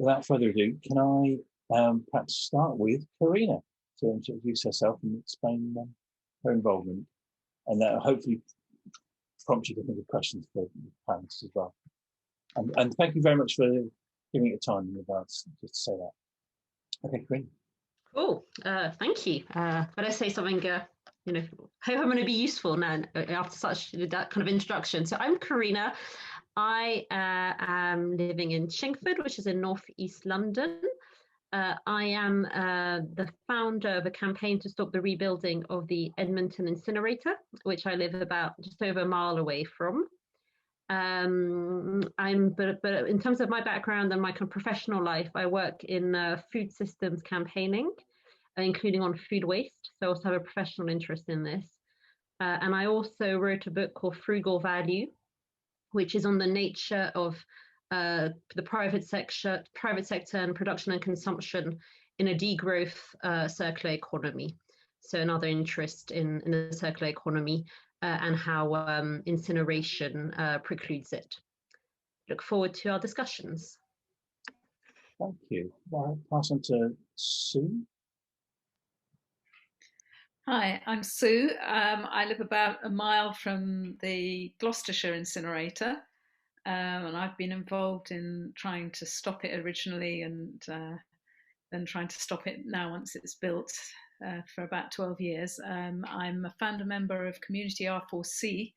without further ado, can I perhaps start with Karina to introduce herself and explain her involvement, and that hopefully prompt you to think of questions for the panelists as well. And thank you very much for giving it time in advance, just to say that. Okay, Karina. Cool. Thank you. But I say something, hope I'm going to be useful now after such that kind of introduction. So I'm Karina. I am living in Chingford, which is in northeast London. I am the founder of a campaign to stop the rebuilding of the Edmonton incinerator, which I live about just over a mile away from. But in terms of my background and my kind of professional life, I work in food systems campaigning, including on food waste. So I also have a professional interest in this. And I also wrote a book called Frugal Value, which is on the nature of the private sector and production and consumption in a degrowth circular economy. So another interest in the circular economy and how incineration precludes it. Look forward to our discussions. Thank you. I'll pass on to Sue. Hi, I'm Sue. I live about a mile from the Gloucestershire incinerator, and I've been involved in trying to stop it originally and then trying to stop it now once it's built for about 12 years. I'm a founder member of Community R4C,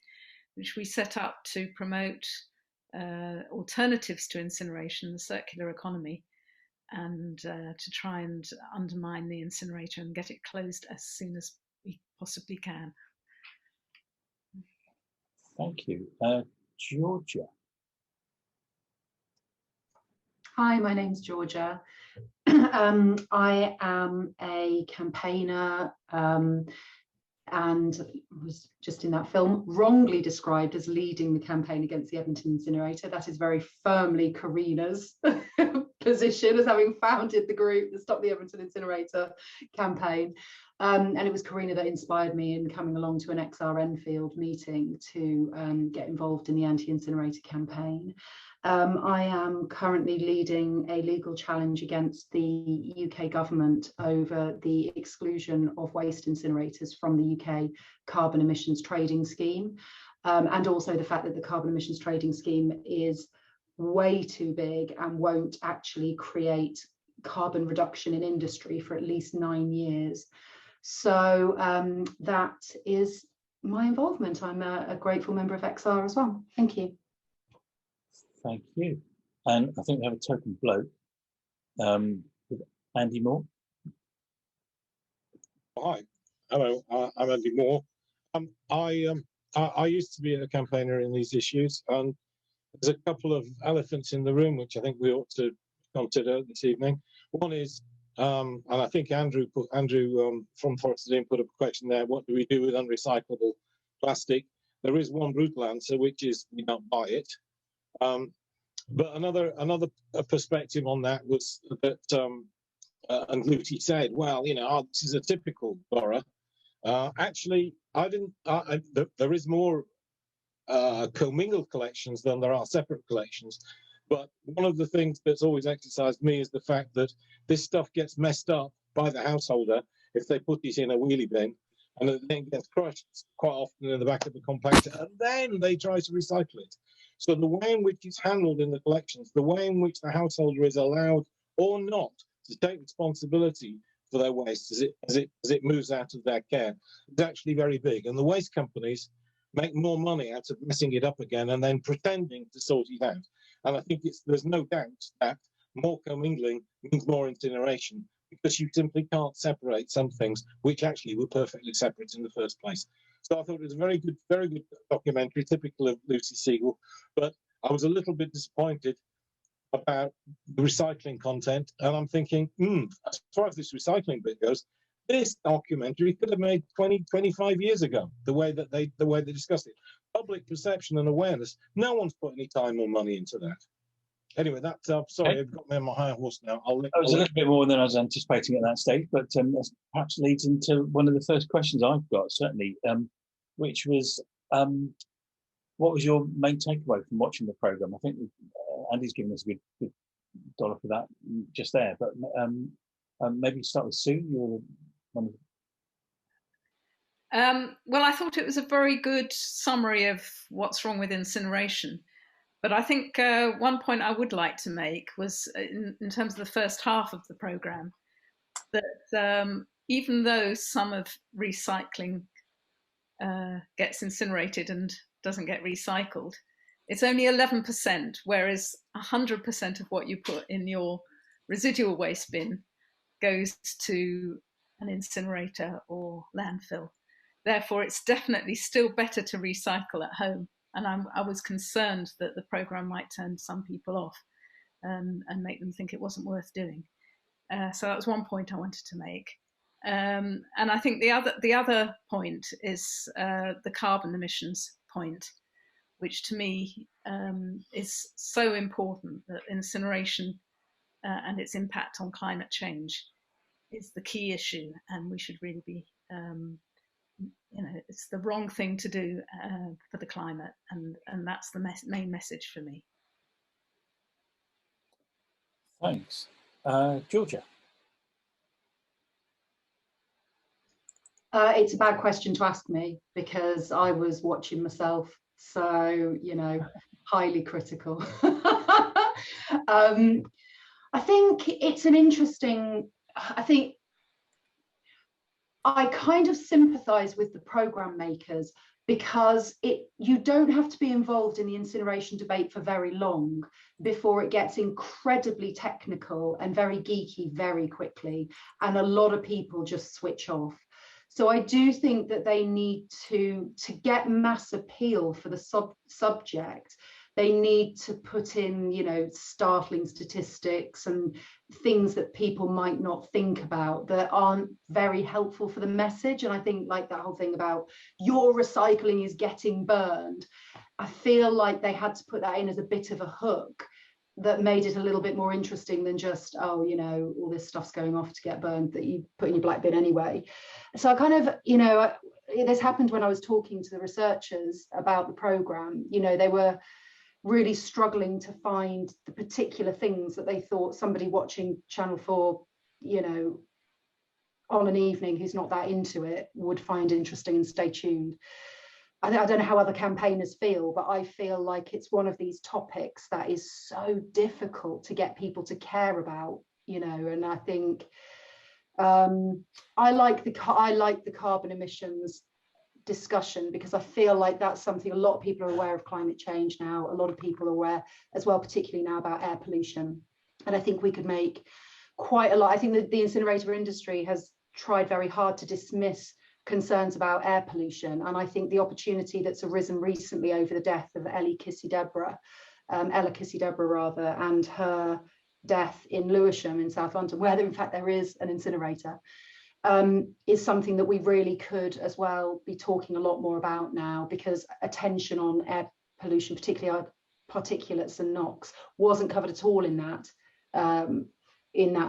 which we set up to promote alternatives to incineration, the circular economy, and to try and undermine the incinerator and get it closed as soon as we possibly can. Thank you. Georgia. Hi, my name's Georgia. I am a campaigner and was just in that film wrongly described as leading the campaign against the Edmonton incinerator. That is very firmly Karina's position as having founded the group that stopped the Edmonton incinerator campaign. And it was Karina that inspired me in coming along to an XR Enfield meeting to get involved in the anti-incinerator campaign. I am currently leading a legal challenge against the UK government over the exclusion of waste incinerators from the UK carbon emissions trading scheme, and also the fact that the carbon emissions trading scheme is way too big and won't actually create carbon reduction in industry for at least 9 years. So that is my involvement. I'm a grateful member of XR as well. Thank you. Thank you. And I think we have a token bloke with Andy Moore. Hi, hello, I'm Andy Moore. I used to be a campaigner in these issues, and there's a couple of elephants in the room which I think we ought to consider this evening. One is, and I think Andrew from Forest Dean put up a question there, what do we do with unrecyclable plastic? There is one brutal answer, which is we don't buy it. But another perspective on that was that, and Lucy said, well, this is a typical borough. Actually, there is more commingled collections than there are separate collections. But one of the things that's always exercised me is the fact that this stuff gets messed up by the householder if they put it in a wheelie bin, and it then gets crushed quite often in the back of the compactor, and then they try to recycle it. So the way in which it's handled in the collections, the way in which the householder is allowed or not to take responsibility for their waste as it moves out of their care is actually very big. And the waste companies make more money out of messing it up again and then pretending to sort it out. And I think there's no doubt that more commingling means more incineration, because you simply can't separate some things which actually were perfectly separate in the first place. So I thought it was a very good documentary, typical of Lucy Siegel, but I was a little bit disappointed about the recycling content, and I'm thinking, as far as this recycling bit goes, this documentary could have made 20, 25 years ago, the way they discussed it. Public perception and awareness, no one's put any time or money into that. Anyway, that's sorry, I've got me on my high horse now. That was a little bit more than I was anticipating at that stage, but that perhaps leads into one of the first questions I've got, certainly, which was, what was your main takeaway from watching the programme? I think Andy's given us a good dollar for that just there. But maybe start with Sue. You're one of well, I thought it was a very good summary of what's wrong with incineration. But I think one point I would like to make was in terms of the first half of the programme, that even though some of recycling gets incinerated and doesn't get recycled, it's only 11%, whereas 100% of what you put in your residual waste bin goes to an incinerator or landfill. Therefore, it's definitely still better to recycle at home. And I was concerned that the programme might turn some people off and make them think it wasn't worth doing. So that was one point I wanted to make. And I think the other point is the carbon emissions point, which to me is so important, that incineration and its impact on climate change is the key issue, and we should really be, it's the wrong thing to do for the climate, and that's the main message for me. Thanks. Georgia. It's a bad question to ask me because I was watching myself, so highly critical. I think it's an interesting. I kind of sympathise with the programme makers because you don't have to be involved in the incineration debate for very long before it gets incredibly technical and very geeky very quickly, and a lot of people just switch off. So I do think that they need to get mass appeal for the subject. They need to put in, startling statistics and things that people might not think about that aren't very helpful for the message. And I think like that whole thing about your recycling is getting burned, I feel like they had to put that in as a bit of a hook that made it a little bit more interesting than just, all this stuff's going off to get burned that you put in your black bin anyway. So I kind of, this happened when I was talking to the researchers about the programme. They were really struggling to find the particular things that they thought somebody watching Channel 4, on an evening who's not that into it would find interesting and stay tuned. I don't know how other campaigners feel, but I feel like it's one of these topics that is so difficult to get people to care about, and I think I like the carbon emissions discussion because I feel like that's something a lot of people are aware of climate change now. A lot of people are aware as well, particularly now, about air pollution. And I think we could make quite a lot. I think that the incinerator industry has tried very hard to dismiss concerns about air pollution. And I think the opportunity that's arisen recently over the death of Ella Kissy Deborah, and her death in Lewisham in South London, where in fact there is an incinerator, is something that we really could as well be talking a lot more about now, because attention on air pollution, particularly our particulates and NOx, wasn't covered at all in that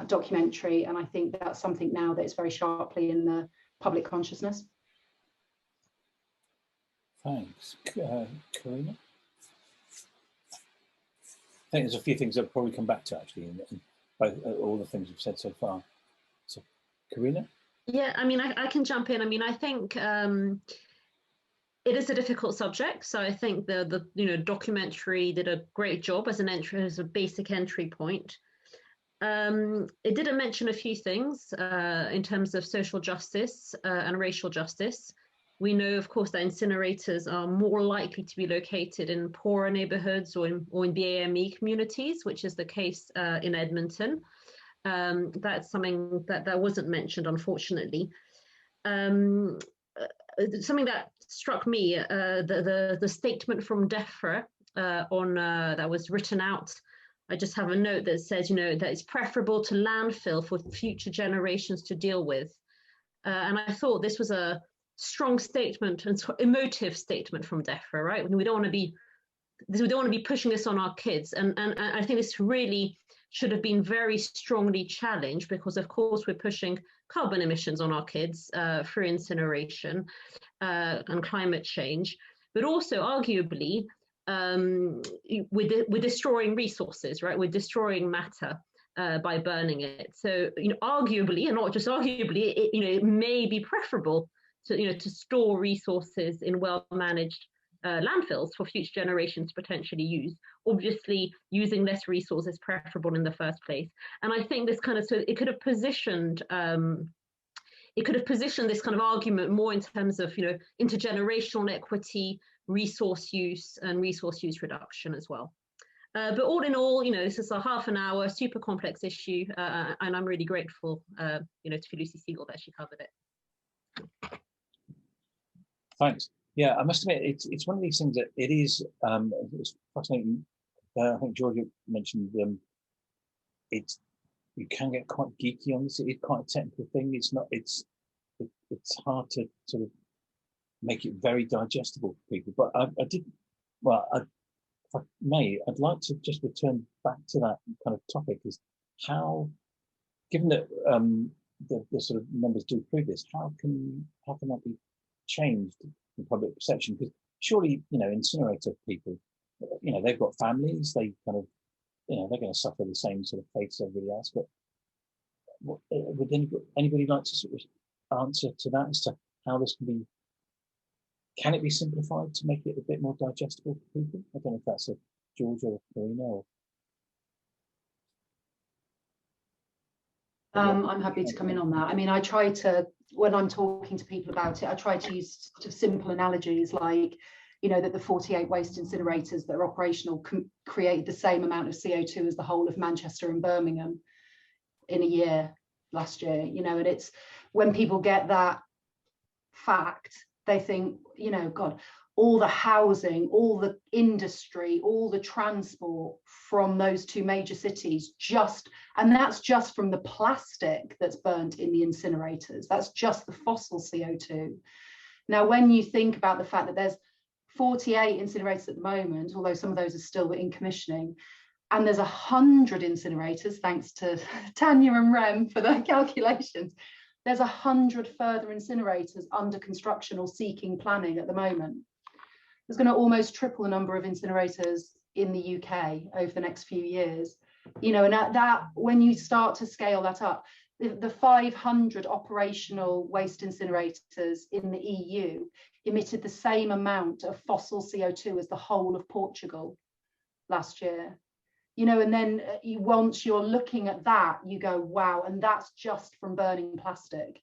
documentary. And I think that's something now that is very sharply in the public consciousness. Thanks. Karina? I think there's a few things I'll probably come back to actually in both, all the things you've said so far. So, Karina? Yeah, I can jump in. I think it is a difficult subject. So I think the documentary did a great job as a basic entry point. It didn't mention a few things in terms of social justice and racial justice. We know, of course, that incinerators are more likely to be located in poorer neighborhoods or in BAME communities, which is the case in Edmonton. That's something that wasn't mentioned, unfortunately. Something that struck me, the statement from DEFRA that was written out. I just have a note that says, that it's preferable to landfill for future generations to deal with. And I thought this was a strong statement and emotive statement from DEFRA, right? We don't want to be pushing this on our kids. And I think this really should have been very strongly challenged, because of course we're pushing carbon emissions on our kids through incineration and climate change, but also arguably we're destroying resources, right? We're destroying matter by burning it. So, arguably, and not just arguably, it may be preferable to store resources in well-managed landfills for future generations to potentially use. Obviously, using less resources is preferable in the first place. And I think this it could have positioned this kind of argument more in terms of intergenerational equity, resource use, and resource use reduction as well. But all in all, this is a half an hour, super complex issue, and I'm really grateful, to Lucy Siegel that she covered it. Thanks. Yeah, I must admit, it's one of these things that it is it's fascinating. I think Georgia mentioned you can get quite geeky on this. It's quite a technical thing. It's hard to sort of make it very digestible for people. But if I may, I'd like to just return back to that kind of topic: is how, given that the sort of numbers do prove this, how can that be changed in public perception? Because surely, incinerator people, they've got families, they kind of, they're going to suffer the same sort of fate as everybody else. But would anybody like to sort of answer to that as to how this can it be simplified to make it a bit more digestible for people? I don't know if that's a Georgia or Karina or. I'm happy to come in on that. I mean, I try to, when I'm talking to people about it, I try to use sort of simple analogies like, that the 48 waste incinerators that are operational create the same amount of CO2 as the whole of Manchester and Birmingham in a year last year, and it's when people get that fact, they think, God, all the housing, all the industry, all the transport from those two major cities, and that's just from the plastic that's burnt in the incinerators. That's just the fossil CO2. Now, when you think about the fact that there's 48 incinerators at the moment, although some of those are still in commissioning, and there's 100 incinerators, thanks to Tanya and Rem for the calculations, there's 100 further incinerators under construction or seeking planning at the moment. There's going to almost triple the number of incinerators in the UK over the next few years. And that when you start to scale that up, the 500 operational waste incinerators in the EU emitted the same amount of fossil CO2 as the whole of Portugal last year. And then once you're looking at that, you go, wow, and that's just from burning plastic,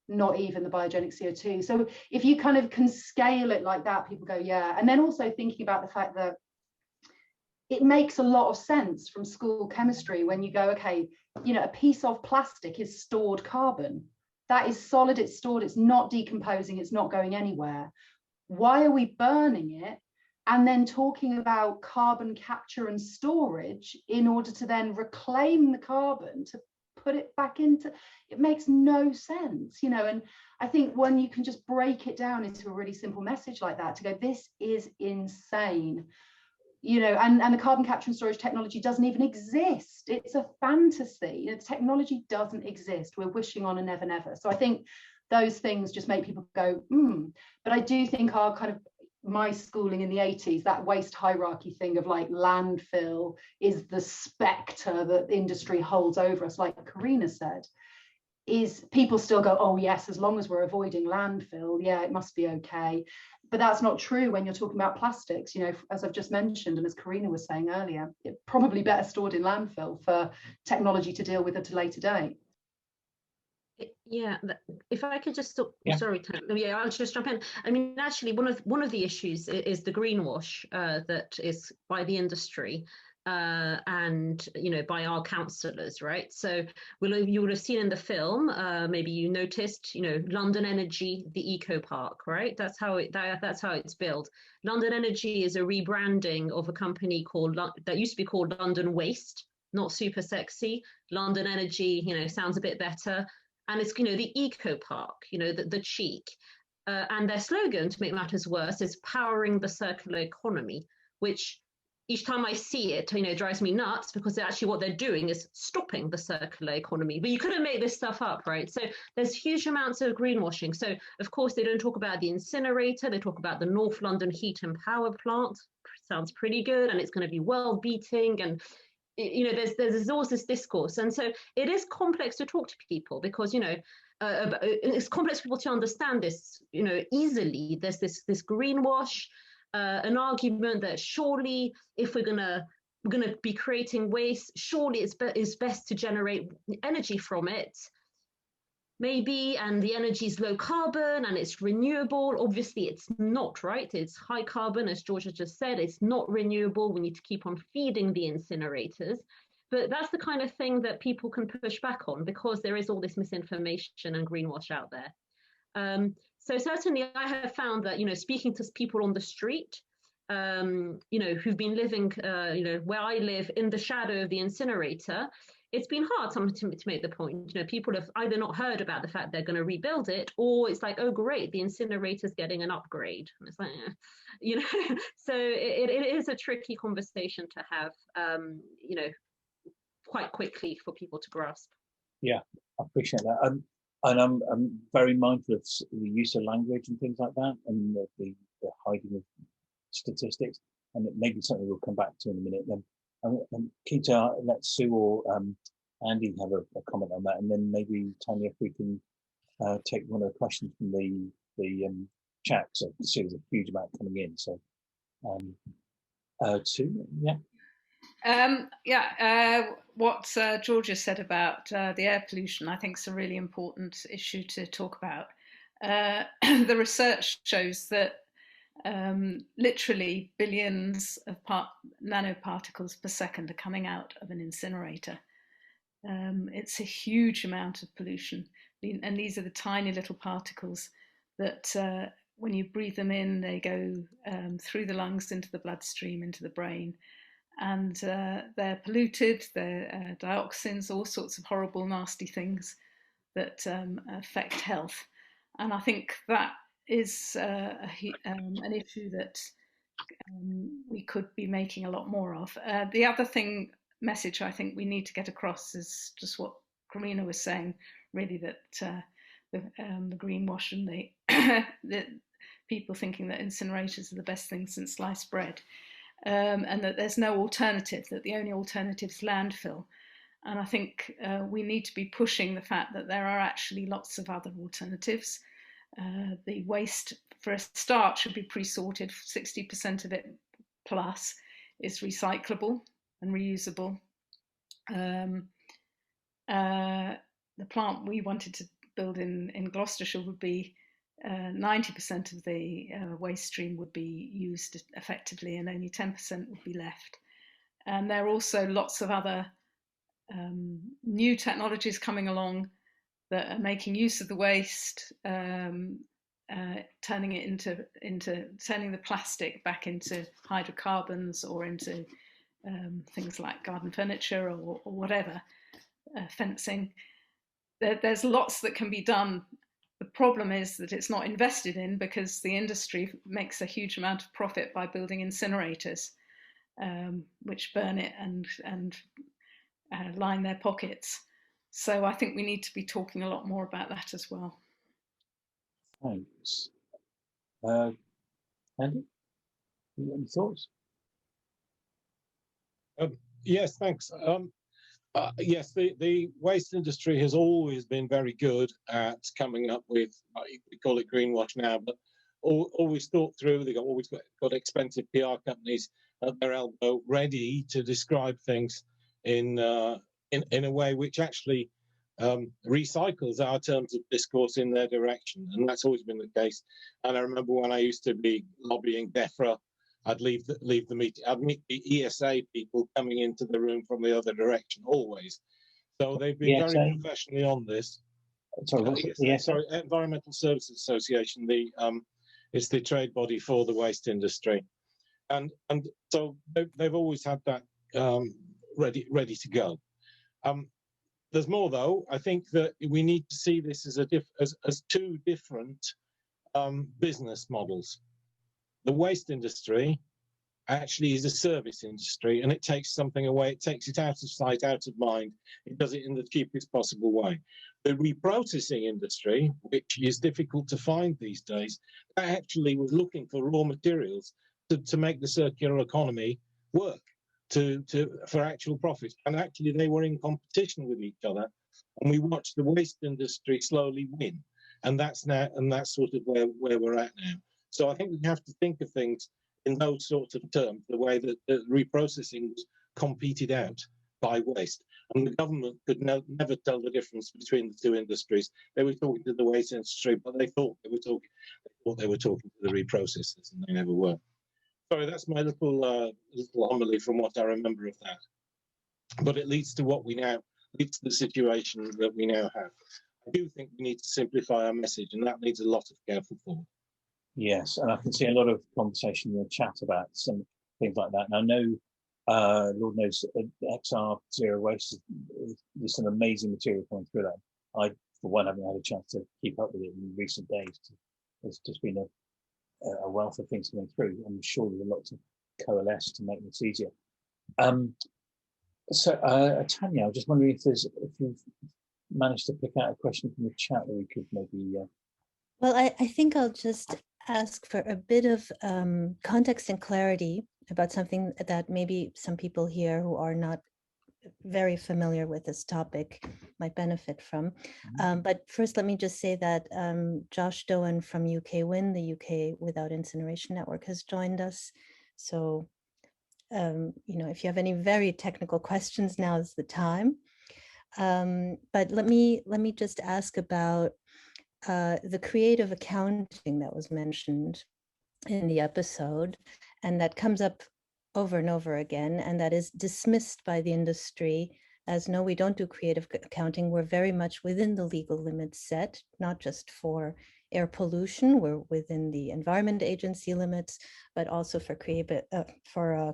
not even the biogenic CO2. So if you kind of can scale it like that, people go, yeah. And then also thinking about the fact that it makes a lot of sense from school chemistry when you go, okay, a piece of plastic is stored carbon. That is solid, it's stored, it's not decomposing, it's not going anywhere. Why are we burning it? And then talking about carbon capture and storage in order to then reclaim the carbon to put it back into, it makes no sense, and I think when you can just break it down into a really simple message like that, to go, this is insane, and the carbon capture and storage technology doesn't even exist. It's a fantasy. The technology doesn't exist. We're wishing on a never, never. So I think those things just make people go, But I do think our kind of, my schooling in the 80s, that waste hierarchy thing of like landfill is the spectre that the industry holds over us, like Karina said, is people still go, oh yes, as long as we're avoiding landfill, yeah, it must be okay. But that's not true when you're talking about plastics, as I've just mentioned, and as Karina was saying earlier, it's probably better stored in landfill for technology to deal with at a later date. Yeah, if I could just stop. Yeah. Sorry, I'll just jump in. I mean, actually, one of the issues is the greenwash that is by the industry and by our councillors, right? So you would have seen in the film, maybe you noticed, London Energy, the Eco Park, right? That's how it's built. London Energy is a rebranding of a company that used to be called London Waste, not super sexy. London Energy, sounds a bit better. And it's, the Eco Park, the cheek. And their slogan, to make matters worse, is powering the circular economy, which each time I see it, it drives me nuts, because actually what they're doing is stopping the circular economy. But you couldn't make this stuff up, right? So there's huge amounts of greenwashing. So of course they don't talk about the incinerator, they talk about the North London heat and power plant. Sounds pretty good, and it's going to be world beating, and there's always this discourse. And so it is complex to talk to people, because it's complex for people to understand this easily. There's this greenwash, an argument that surely if we're gonna be creating waste, surely it's best to generate energy from it, maybe, and the energy is low carbon and it's renewable. Obviously it's not, right? It's high carbon, as Georgia just said. It's not renewable. We need to keep on feeding the incinerators. But that's the kind of thing that people can push back on, because there is all this misinformation and greenwash out there. So certainly I have found that, speaking to people on the street, who've been living, where I live, in the shadow of the incinerator, it's been hard sometimes to make the point. People have either not heard about the fact they're going to rebuild it, or it's like, oh great, the incinerator's getting an upgrade. And it's like, so it is a tricky conversation to have, quite quickly for people to grasp. Yeah, I appreciate that. And I'm very mindful of the use of language and things like that, and the hiding of statistics. And it may be something we'll come back to in a minute. Then I'm keen to let Sue or Andy have a comment on that, and then maybe Tanya, if we can take one of the questions from the chat. So I see there's a huge amount coming in. So Sue, yeah. What Georgia said about the air pollution, I think, is a really important issue to talk about. The research shows that literally billions of nanoparticles per second are coming out of an incinerator. It's a huge amount of pollution, and these are the tiny little particles that when you breathe them in, they go through the lungs into the bloodstream, into the brain. And they're polluted, they're dioxins, all sorts of horrible, nasty things that affect health. And I think that is an issue that we could be making a lot more of. The other message I think we need to get across is just what Karina was saying, really, that the greenwash and the people thinking that incinerators are the best thing since sliced bread. And that there's no alternative, that the only alternative is landfill. And I think we need to be pushing the fact that there are actually lots of other alternatives. The waste, for a start, should be pre-sorted. 60% of it plus is recyclable and reusable. The plant we wanted to build in Gloucestershire would be 90% of the waste stream would be used effectively, and only 10% would be left. And there are also lots of other new technologies coming along that are making use of the waste, turning it turning the plastic back into hydrocarbons, or into things like garden furniture or whatever, fencing. There's lots that can be done. The problem is that it's not invested in, because the industry makes a huge amount of profit by building incinerators, which burn it and line their pockets. So I think we need to be talking a lot more about that as well. Thanks. Andy, any thoughts? Yes, thanks. Yes, the waste industry has always been very good at coming up with, we call it greenwash now, but always thought through. They've always got expensive PR companies at their elbow, ready to describe things in a way which actually recycles our terms of discourse in their direction, and that's always been the case. And I remember when I used to be lobbying DEFRA, I'd leave the meeting. I'd meet the ESA people coming into the room from the other direction, always. So they've been very professionally on this. Sorry, sorry, Environmental Services Association. It's the trade body for the waste industry, and so they've always had that ready to go. There's more, though. I think that we need to see this as two different business models. The waste industry actually is a service industry, and it takes something away. It takes it out of sight, out of mind. It does it in the cheapest possible way. The reprocessing industry, which is difficult to find these days, actually was looking for raw materials to make the circular economy work, for actual profits. And actually they were in competition with each other, and we watched the waste industry slowly win. And that's sort of where we're at now. So I think we have to think of things in those sorts of terms, the way that the reprocessing was competed out by waste. And the government could never tell the difference between the two industries. They were talking to the waste industry, but they thought they were talking to the reprocessors, and they never were. Sorry, that's my little homily from what I remember of that. But it leads to leads to the situation that we now have. I do think we need to simplify our message, and that needs a lot of careful thought. Yes, and I can see a lot of conversation in the chat about some things like that. And I know, Lord knows, XR Zero Waste there's some amazing material coming through that. I, for one, haven't had a chance to keep up with it in recent days. There's just been a wealth of things coming through. I'm sure there's a lot to coalesce to make this easier. So, Tanya, I was just wondering if you've managed to pick out a question from the chat that we could maybe. Well, I think I'll just ask for a bit of context and clarity about something that maybe some people here who are not very familiar with this topic might benefit from. But first, let me just say that Josh Doan from UK WIN, the UK Without Incineration Network, has joined us. So, if you have any very technical questions, now is the time. But let me just ask about the creative accounting that was mentioned in the episode, and that comes up over and over again, and that is dismissed by the industry as, no, we don't do creative accounting. We're very much within the legal limits set, not just for air pollution, we're within the Environment Agency limits, but also for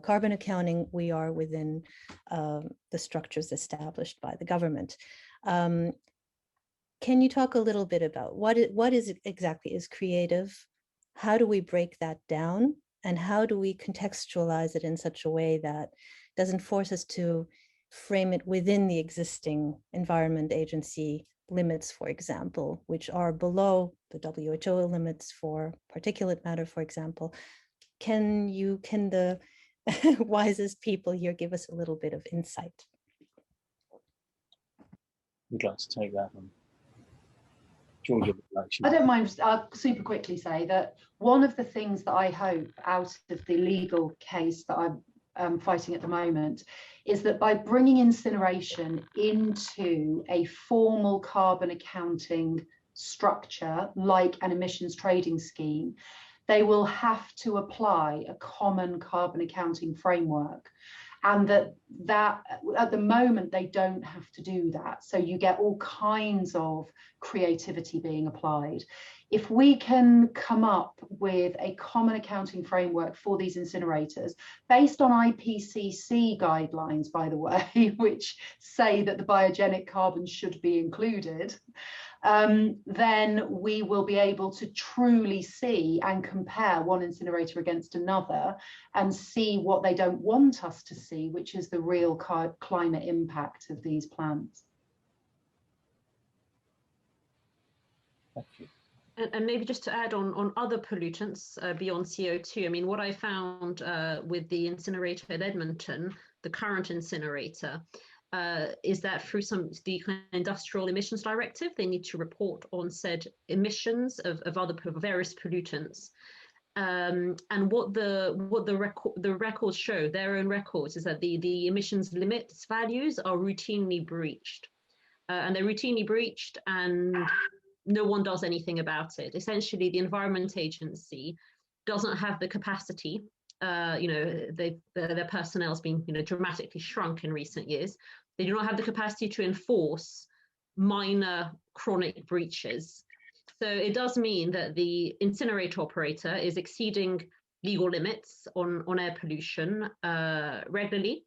carbon accounting, we are within the structures established by the government. Can you talk a little bit about what exactly is creative? How do we break that down? And how do we contextualize it in such a way that doesn't force us to frame it within the existing Environment Agency limits, for example, which are below the WHO limits for particulate matter, for example? Can the wisest people here give us a little bit of insight? We'd like to take that one. Georgia, I don't mind. I'll super quickly say that one of the things that I hope out of the legal case that I'm fighting at the moment is that by bringing incineration into a formal carbon accounting structure, like an emissions trading scheme, they will have to apply a common carbon accounting framework. And that at the moment, they don't have to do that. So you get all kinds of creativity being applied. If we can come up with a common accounting framework for these incinerators, based on IPCC guidelines, by the way, which say that the biogenic carbon should be included, then we will be able to truly see and compare one incinerator against another and see what they don't want us to see, which is the real climate impact of these plants. Thank you. And maybe just to add on other pollutants beyond CO2, I mean, what I found with the incinerator at Edmonton, the current incinerator, is that through the kind of industrial emissions directive, they need to report on said emissions of other various pollutants. And what the records show, their own records, is that the emissions limits values are routinely breached. And they're routinely breached, and no one does anything about it. Essentially, the Environment Agency doesn't have the capacity. Their personnel has been dramatically shrunk in recent years. They do not have the capacity to enforce minor chronic breaches. So it does mean that the incinerator operator is exceeding legal limits on air pollution regularly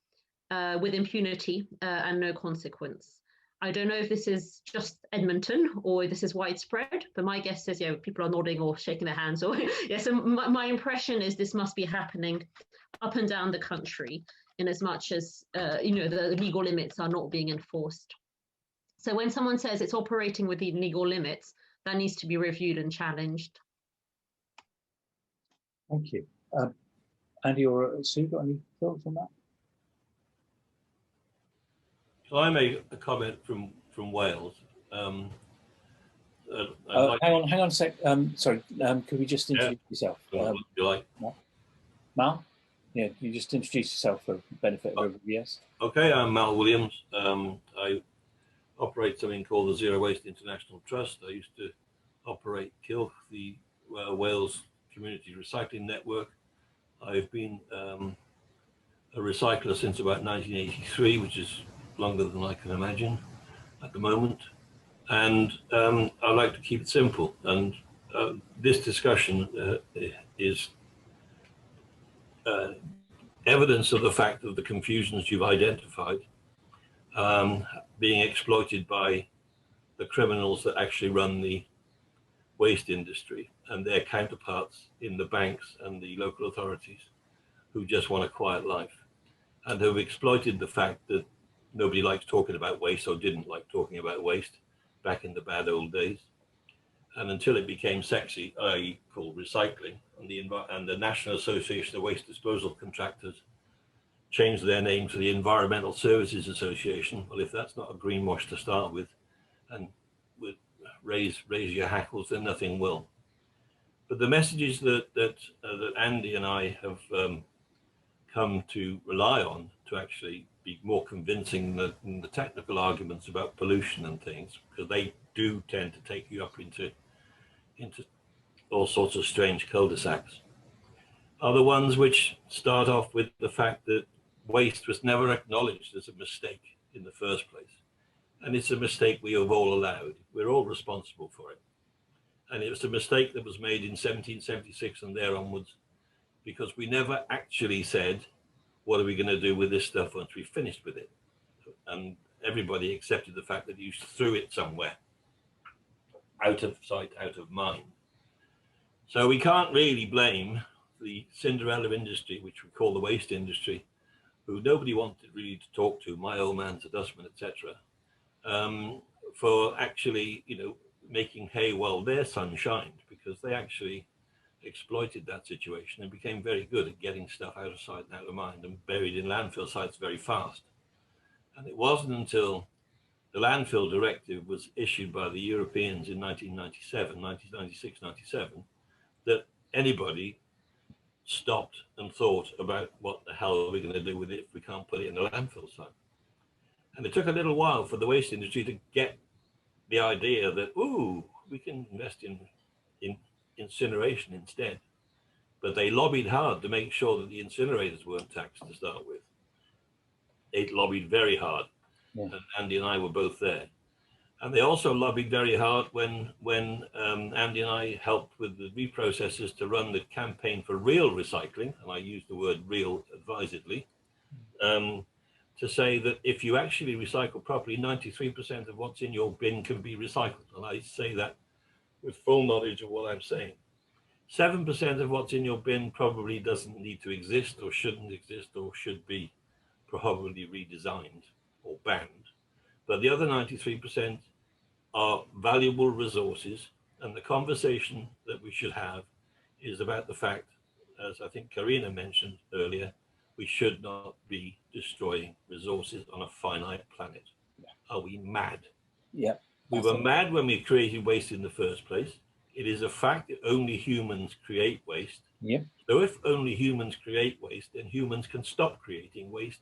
with impunity and no consequence. I don't know if this is just Edmonton or this is widespread, but my guess is, people are nodding or shaking their hands. Or so my impression is this must be happening up and down the country, in as much as the legal limits are not being enforced. So when someone says it's operating within legal limits, that needs to be reviewed and challenged. Thank you. Andy or Sue, got any thoughts on that? So I made a comment from Wales. Hang on a sec. Sorry, could we just introduce yourself? What would you like? Mal? Yeah, you just introduce yourself for the benefit of everybody. Yes. Okay, I'm Mal Williams. I operate something called the Zero Waste International Trust. I used to operate KILF, the Wales Community Recycling Network. I've been a recycler since about 1983, which is longer than I can imagine at the moment. And I like to keep it simple. And this discussion is evidence of the fact of the confusions you've identified being exploited by the criminals that actually run the waste industry and their counterparts in the banks and the local authorities who just want a quiet life and who've exploited the fact that nobody likes talking about waste or didn't like talking about waste back in the bad old days. And until it became sexy, i.e. called recycling, and the National Association of Waste Disposal Contractors changed their name to the Environmental Services Association. Well, if that's not a greenwash to start with, and with raise your hackles, then nothing will. But the messages that Andy and I have come to rely on to actually be more convincing than the technical arguments about pollution and things, because they do tend to take you up into all sorts of strange cul-de-sacs, are the ones which start off with the fact that waste was never acknowledged as a mistake in the first place. And it's a mistake we have all allowed. We're all responsible for it. And it was a mistake that was made in 1776 and there onwards, because we never actually said, what are we going to do with this stuff once we've finished with it? And everybody accepted the fact that you threw it somewhere, out of sight, out of mind. So we can't really blame the Cinderella industry, which we call the waste industry, who nobody wanted really to talk to, my old man's a dustman, etc., for actually, making hay while their sun shined, because they actually exploited that situation and became very good at getting stuff out of sight and out of mind and buried in landfill sites very fast. And it wasn't until the landfill directive was issued by the Europeans in 1996, 97, that anybody stopped and thought about what the hell are we going to do with it if we can't put it in a landfill site. And it took a little while for the waste industry to get the idea that, ooh, we can invest in incineration instead. But they lobbied hard to make sure that the incinerators weren't taxed to start with. They lobbied very hard. Yeah. And Andy and I were both there. And they also lobbied very hard when Andy and I helped with the reprocessors to run the campaign for real recycling, and I use the word real advisedly, to say that if you actually recycle properly, 93% of what's in your bin can be recycled. And I say that with full knowledge of what I'm saying. 7% of what's in your bin probably doesn't need to exist or shouldn't exist or should be probably redesigned or banned. But the other 93% are valuable resources, and the conversation that we should have is about the fact, as I think Karina mentioned earlier, we should not be destroying resources on a finite planet. Yeah. Are we mad? Yeah. We were mad when we created waste in the first place. It is a fact that only humans create waste. Yeah. So if only humans create waste, then humans can stop creating waste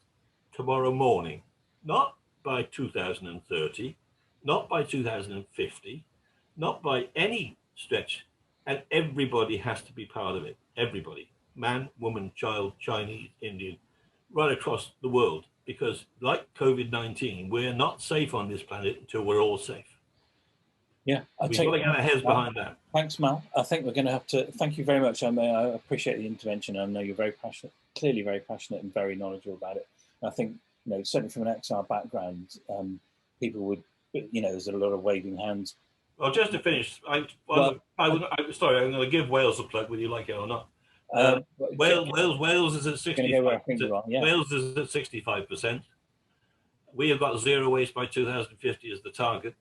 tomorrow morning, not by 2030, not by 2050, not by any stretch. And everybody has to be part of it. Everybody, man, woman, child, Chinese, Indian, right across the world. Because like COVID-19, we're not safe on this planet until we're all safe. Yeah, we've got to get our heads behind that. Thanks, Mal. I think we're going to have to, thank you very much. I appreciate the intervention. I know you're very passionate, clearly very passionate and very knowledgeable about it. And I think, certainly from an XR background, people would, there's a lot of waving hands. Well, just to finish, sorry, I'm going to give Wales a plug, whether you like it or not. Wales is at 65%. Yeah. Wales is at 65%. We have got zero waste by 2050 as the target.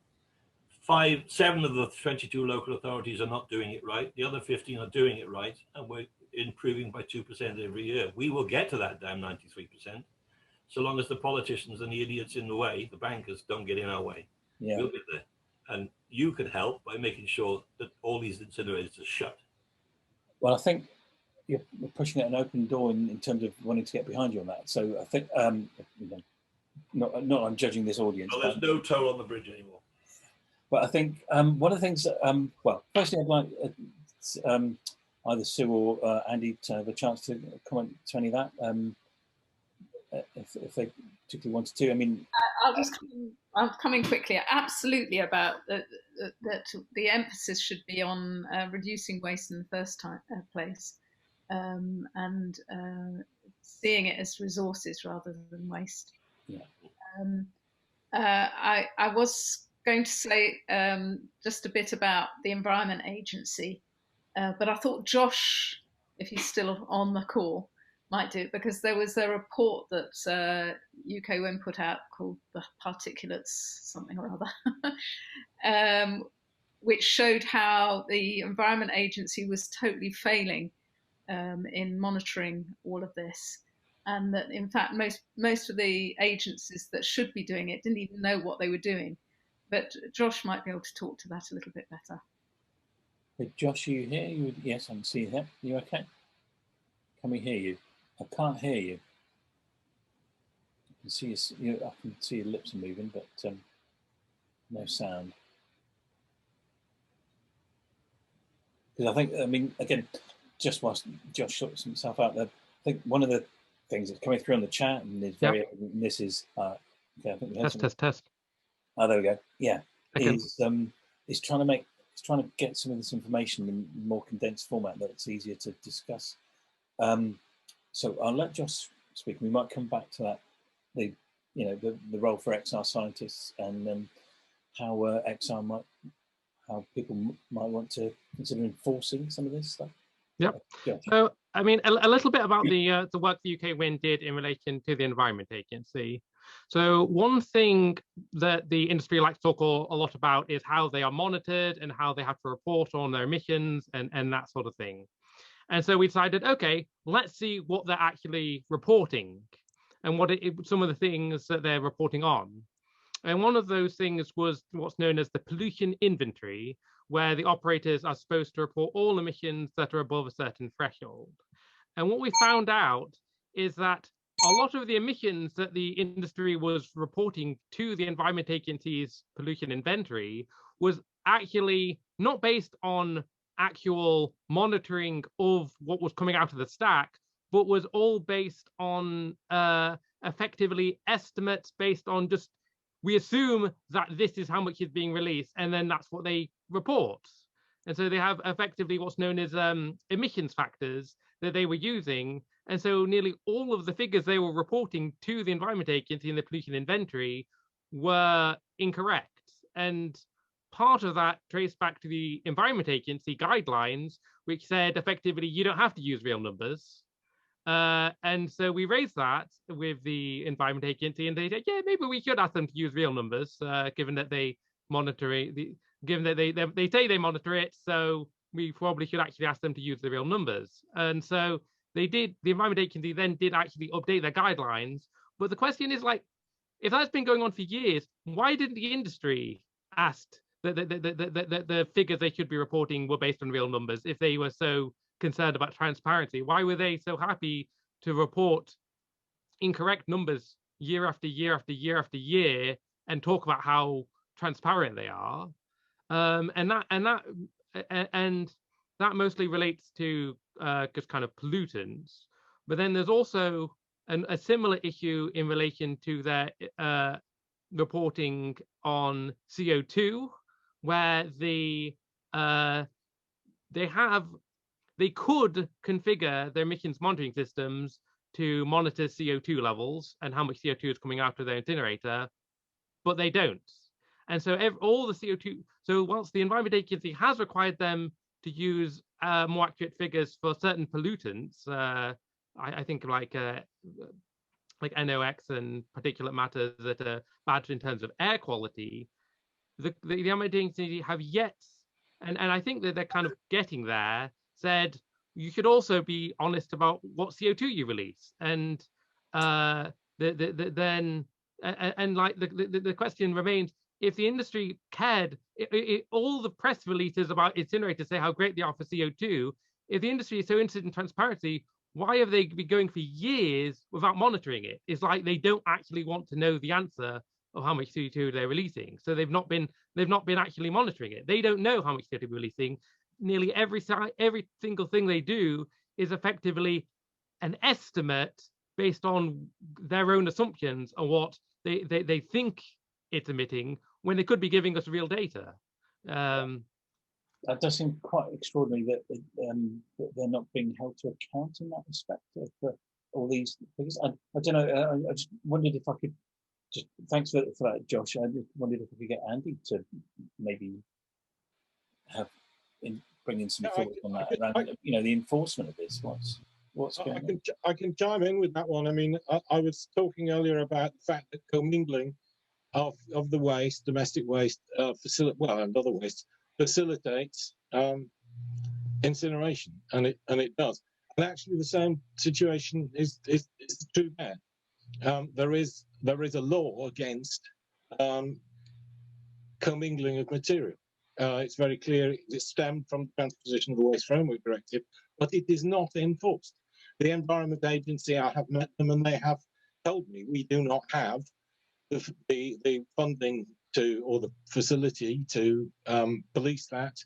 7 of the 22 local authorities are not doing it right. The other 15 are doing it right, and we're improving by 2% every year. We will get to that damn 93%, so long as the politicians and the idiots in the way, the bankers, don't get in our way. Yeah. We'll get there. And you can help by making sure that all these incinerators are shut. Well, I think you're pushing at an open door in terms of wanting to get behind you on that. So I think, not I'm judging this audience. Well, there's no toll on the bridge anymore. But I think one of the things that, well, firstly, I'd like either Sue or Andy to have a chance to comment to any of that, if they particularly wanted to. I mean, I'll come in quickly. Absolutely, about that the emphasis should be on reducing waste in the first place, and seeing it as resources rather than waste. Yeah. I was going to say just a bit about the Environment Agency, but I thought Josh, if he's still on the call, might do it, because there was a report that UK Wind put out called the Particulates something or other, which showed how the Environment Agency was totally failing in monitoring all of this, and that in fact most of the agencies that should be doing it didn't even know what they were doing. But Josh might be able to talk to that a little bit better. Hey, Josh, are you here? Yes, I can see you here. You okay? Can we hear you? I can't hear you. I can see I can see your lips are moving, but no sound. Because I think, I mean, again, just whilst Josh sorts himself out there, I think one of the things that's coming through on the chat and is very evident, and this is okay, I think we had test. Oh, there we go. Yeah, okay. Is trying to get some of this information in more condensed format that it's easier to discuss. So I'll let Josh speak. We might come back to that, the role for XR scientists and how how people might want to consider enforcing some of this stuff. Yep. Yeah. So I mean, a little bit about the work the UK Wind did in relation to the Environment Agency. So one thing that the industry likes to talk a lot about is how they are monitored and how they have to report on their emissions and that sort of thing. And so we decided, okay, let's see what they're actually reporting and some of the things that they're reporting on. And one of those things was what's known as the pollution inventory, where the operators are supposed to report all emissions that are above a certain threshold. And what we found out is that a lot of the emissions that the industry was reporting to the Environment Agency's pollution inventory was actually not based on actual monitoring of what was coming out of the stack, but was all based on effectively estimates based on just, we assume that this is how much is being released, and then that's what they report. And so they have effectively what's known as emissions factors that they were using. And so nearly all of the figures they were reporting to the Environment Agency in the pollution inventory were incorrect. And part of that traced back to the Environment Agency guidelines, which said effectively you don't have to use real numbers. And so we raised that with the Environment Agency, and they said, yeah, maybe we should ask them to use real numbers, given that they monitor it, given that they say they monitor it, so we probably should actually ask them to use the real numbers. And so they did. The Environment Agency then did actually update their guidelines. But the question is, like, if that's been going on for years, why didn't the industry ask that the figures they should be reporting were based on real numbers if they were so concerned about transparency? Why were they so happy to report incorrect numbers year after year after year after year and talk about how transparent they are? And that mostly relates to just kind of pollutants. But then there's also a similar issue in relation to their reporting on CO2, where they could configure their emissions monitoring systems to monitor CO2 levels and how much CO2 is coming out of their incinerator, but they don't. And so all the CO2, so whilst the Environment Agency has required them to use more accurate figures for certain pollutants. I think like NOx and particulate matter that are bad in terms of air quality. The environment agency have yet, and I think that they're kind of getting there, said you should also be honest about what CO2 you release. And then like the question remains, if the industry cared, all the press releases about incinerators say how great they are for CO2. If the industry is so interested in transparency, why have they been going for years without monitoring it? It's like they don't actually want to know the answer of how much CO2 they're releasing. So they've not been actually monitoring it. They don't know how much CO2 they're releasing. Nearly every single thing they do is effectively an estimate based on their own assumptions on what they think it's emitting, when they could be giving us real data. That does seem quite extraordinary that they're not being held to account in that respect for all these figures. I don't know. I just wondered if I could just, thanks for that, Josh. I just wondered if I could get Andy to maybe bring in some thoughts on that around, the enforcement of this. What's going on? I can chime in with that one. I mean, I was talking earlier about the fact that commingling of the waste, domestic waste, and other waste, facilitates incineration, and it does. And actually, the same situation is true there. There is a law against commingling of material. It's very clear it stemmed from the transposition of the Waste Framework Directive, but it is not enforced. The Environment Agency, I have met them, and they have told me we do not have the funding or the facility to police that,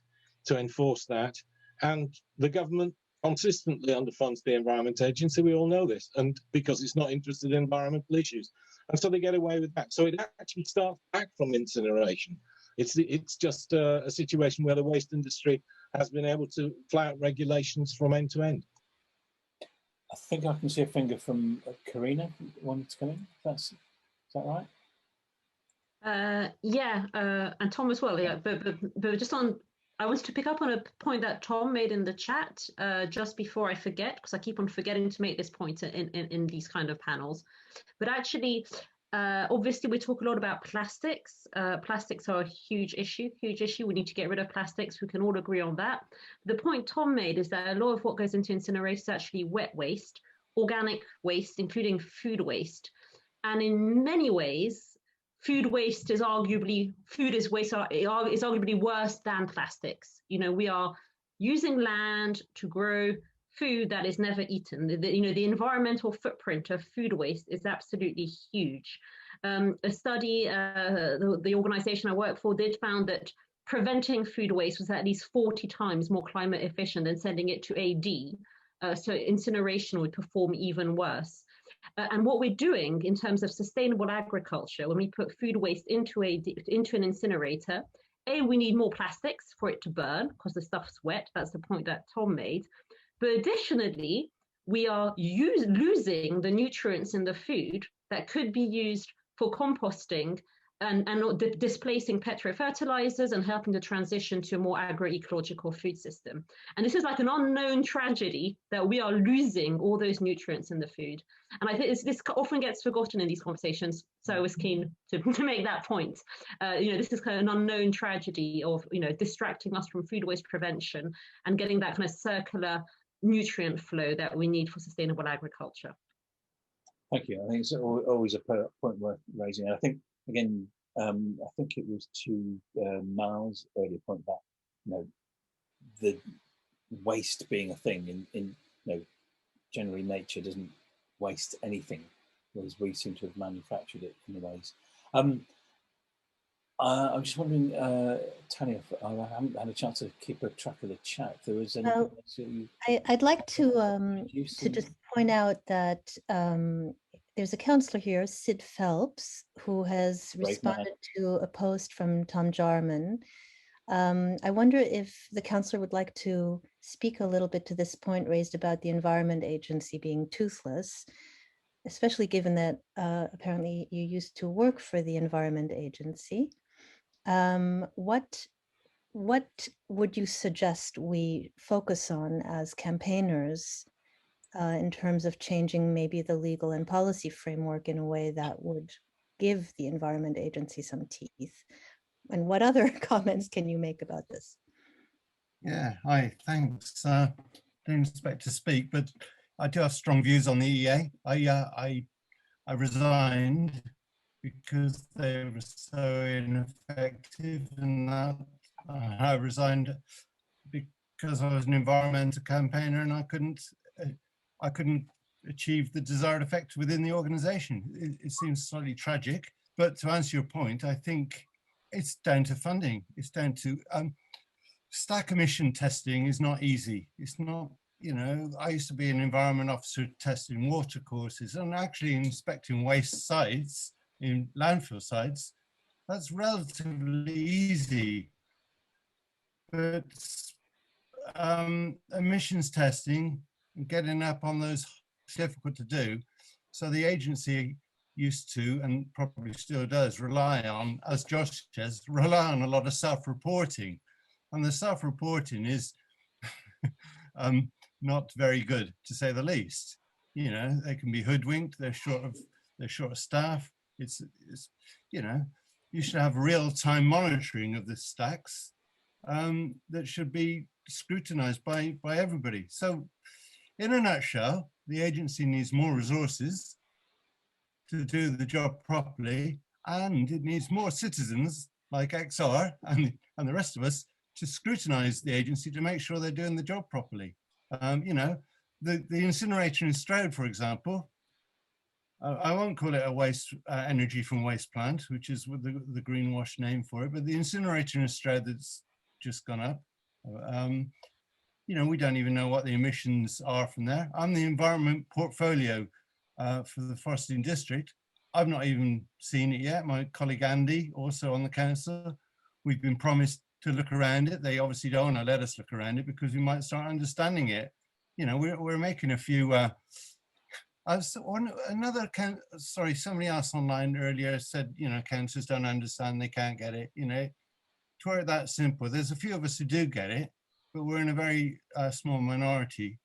to enforce that. And the government consistently underfunds the Environment Agency. We all know this, and because it's not interested in environmental issues. And so they get away with that. So it actually starts back from incineration. It's just a situation where the waste industry has been able to fly out regulations from end to end. I think I can see a finger from Karina wanting to come in. Is that right? Yeah, and Tom as well. Yeah, but just on, I wanted to pick up on a point that Tom made in the chat just before I forget, because I keep on forgetting to make this point in these kind of panels. But actually, obviously, we talk a lot about plastics. Plastics are a huge issue. We need to get rid of plastics. We can all agree on that. The point Tom made is that a lot of what goes into incineration is actually wet waste, organic waste, including food waste. And in many ways, food waste is arguably worse than plastics. We are using land to grow food that is never eaten. The environmental footprint of food waste is absolutely huge. A study the organization I work for did found that preventing food waste was at least 40 times more climate efficient than sending it to AD. So incineration would perform even worse. And what we're doing in terms of sustainable agriculture, when we put food waste into an incinerator, we need more plastics for it to burn because the stuff's wet. That's the point that Tom made. But additionally, we are losing the nutrients in the food that could be used for composting and displacing petrofertilizers and helping to transition to a more agroecological food system. And this is like an unknown tragedy that we are losing all those nutrients in the food. And I think this often gets forgotten in these conversations. So I was keen to make that point. This is kind of an unknown tragedy of, distracting us from food waste prevention and getting that kind of circular nutrient flow that we need for sustainable agriculture. Thank you. I think it's always a point worth raising. And I think, again, I think it was to Mal's earlier point that the waste being a thing in generally nature doesn't waste anything, whereas we seem to have manufactured it in ways. I'm just wondering, Tanya, I haven't had a chance to keep a track of the chat. If there was anything else that you... I'd like to just point out that there's a councillor here, Sid Phelps, who has responded to a post from Tom Jarman. I wonder if the councillor would like to speak a little bit to this point raised about the Environment Agency being toothless, especially given that apparently you used to work for the Environment Agency. What what would you suggest we focus on as campaigners in terms of changing maybe the legal and policy framework in a way that would give the Environment Agency some teeth? And what other comments can you make about this? Yeah, hi, thanks. Didn't expect to speak, but I do have strong views on the EA. I resigned because they were so ineffective, and that I resigned because I was an environmental campaigner and I couldn't achieve the desired effect within the organization. It seems slightly tragic, but to answer your point, I think it's down to funding. It's down to stack emission testing is not easy. It's not, you know, I used to be an environment officer testing water courses and actually inspecting waste sites in landfill sites. That's relatively easy. But emissions testing and getting up on those is difficult to do. So the agency used to, and probably still does, rely on, as Josh says, rely on a lot of self-reporting. And the self-reporting is not very good, to say the least. You know, they can be hoodwinked. They're short of staff. It's you know, you should have real-time monitoring of the stacks that should be scrutinized by everybody. So, in a nutshell, the agency needs more resources to do the job properly, and it needs more citizens like XR and the rest of us to scrutinize the agency to make sure they're doing the job properly. You know, the incinerator in Stroud, for example, I won't call it a waste energy from waste plant, which is the greenwash name for it, but the incinerator in Stroud that's just gone up, you know, we don't even know what the emissions are from there. I'm the environment portfolio for the Forestine District. I've not even seen it yet. My colleague Andy, also on the council, we've been promised to look around it. They obviously don't want to let us look around it because we might start understanding it. You know, we're making a few, sorry, somebody else online earlier said, you know, councillors don't understand, they can't get it. You know, to work that simple, there's a few of us who do get it, but we're in a very small minority.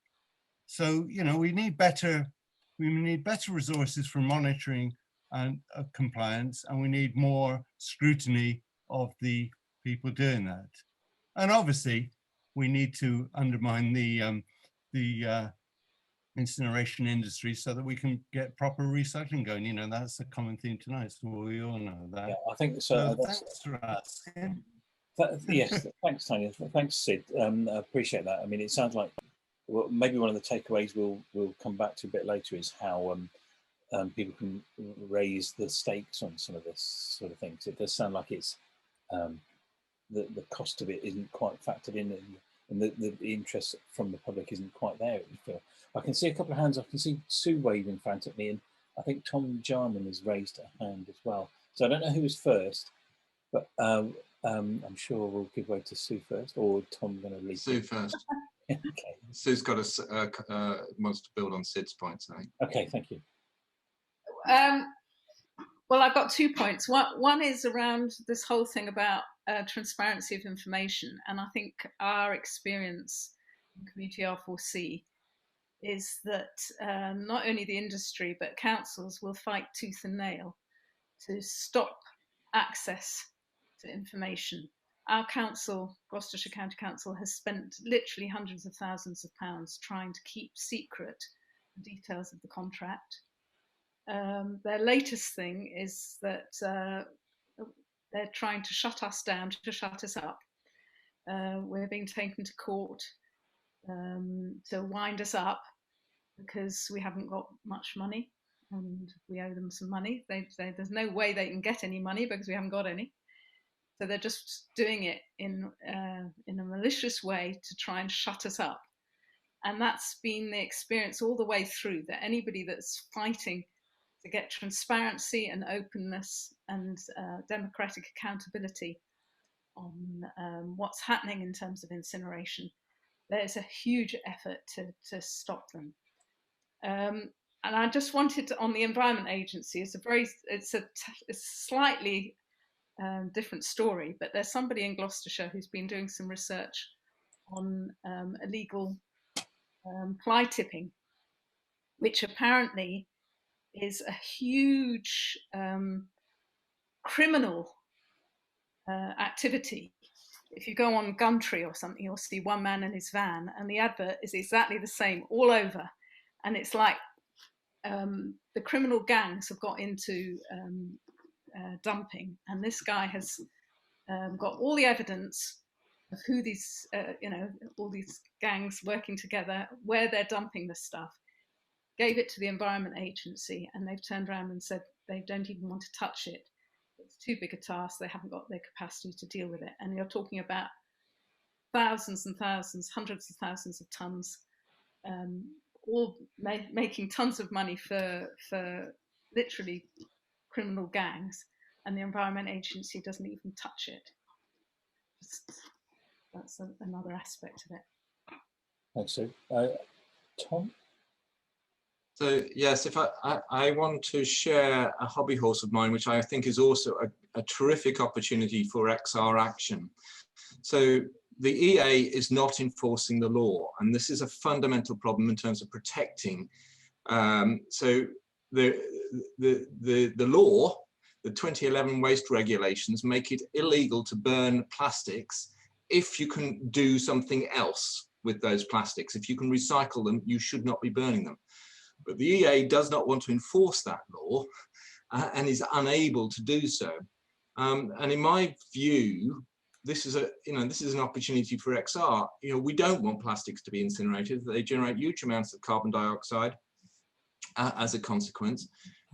So, you know, we need better resources for monitoring and compliance, and we need more scrutiny of the people doing that. And obviously, we need to undermine the incineration industry so that we can get proper recycling going. You know, that's a common theme tonight, so we all know that. Yeah, I think so. Thanks for asking. Yes, thanks, Tanya. Thanks, Sid. I appreciate that. I mean, it sounds like maybe one of the takeaways we'll come back to a bit later is how people can raise the stakes on some of this sort of things. It does sound like it's the cost of it isn't quite factored in, and the interest from the public isn't quite there. I can see a couple of hands. I can see Sue waving frantically, and I think Tom Jarman has raised a hand as well. So I don't know who was first, but I'm sure we'll give way to Sue first, or Tom going to lead. Sue first. Okay. Sue's got wants to build on Sid's points, I think. Okay, thank you. Well, I've got 2 points. One is around this whole thing about transparency of information, and I think our experience in Community R4C is that not only the industry but councils will fight tooth and nail to stop access to information. Our council, Gloucestershire County Council, has spent literally hundreds of thousands of pounds trying to keep secret the details of the contract. Their latest thing is that they're trying to shut us down, to shut us up. We're being taken to court to wind us up because we haven't got much money and we owe them some money. They say there's no way they can get any money because we haven't got any. So they're just doing it in a malicious way to try and shut us up. And that's been the experience all the way through, that anybody that's fighting to get transparency and openness and democratic accountability on what's happening in terms of incineration, there's a huge effort to stop them. And I just wanted to, on the Environment Agency, it's slightly different story, but there's somebody in Gloucestershire who's been doing some research on illegal fly tipping, which apparently is a huge criminal activity. If you go on Gumtree or something, you'll see one man in his van, and the advert is exactly the same all over. And it's like the criminal gangs have got into dumping, and this guy has got all the evidence of who these, all these gangs working together, where they're dumping this stuff, gave it to the Environment Agency, and they've turned around and said they don't even want to touch it. It's too big a task. They haven't got the capacity to deal with it. And you're talking about thousands and thousands, hundreds of thousands of tons, all making tons of money for literally criminal gangs, and the Environment Agency doesn't even touch it. That's another aspect of it. Thanks, Sue. Tom? So yes, if I want to share a hobby horse of mine, which I think is also a terrific opportunity for XR action. So the EA is not enforcing the law, and this is a fundamental problem in terms of protecting. So the law, the 2011 waste regulations, make it illegal to burn plastics if you can do something else with those plastics. If you can recycle them, you should not be burning them. But the EA does not want to enforce that law and is unable to do so. And in my view, this is an opportunity for XR. We don't want plastics to be incinerated. They generate huge amounts of carbon dioxide as a consequence,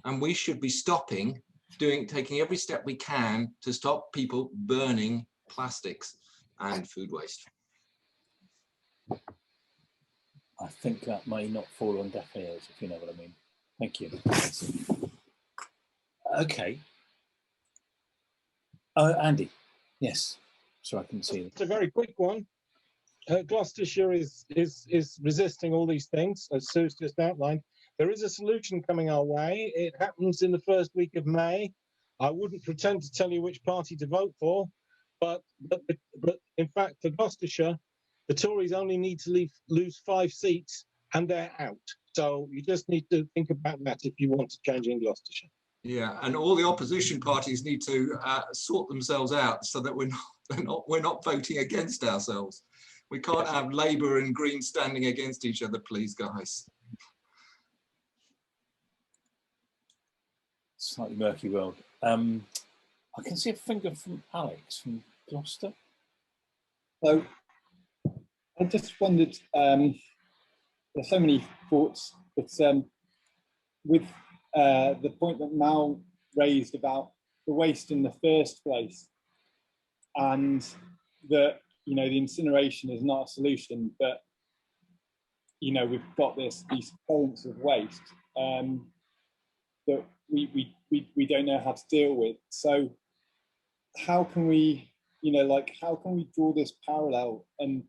and we should be taking every step we can to stop people burning plastics and food waste. I think that may not fall on deaf ears, if you know what I mean. Thank you. Okay. Andy, yes. So I can see it. It's a very quick one. Gloucestershire is resisting all these things, as Sue's just outlined. There is a solution coming our way. It happens in the first week of May. I wouldn't pretend to tell you which party to vote for, but in fact, for Gloucestershire, the Tories only need to lose 5 seats and they're out. So you just need to think about that if you want to change in Gloucestershire. Yeah, and all the opposition parties need to sort themselves out so that we're not voting against ourselves. We can't have Labour and Green standing against each other, please, guys. Slightly murky world. I can see a finger from Alex from Gloucester. So I just wondered, there's so many thoughts, but with the point that Mal raised about the waste in the first place, and that the incineration is not a solution, but we've got these currents of waste that we don't know how to deal with. So how can we how can we draw this parallel? And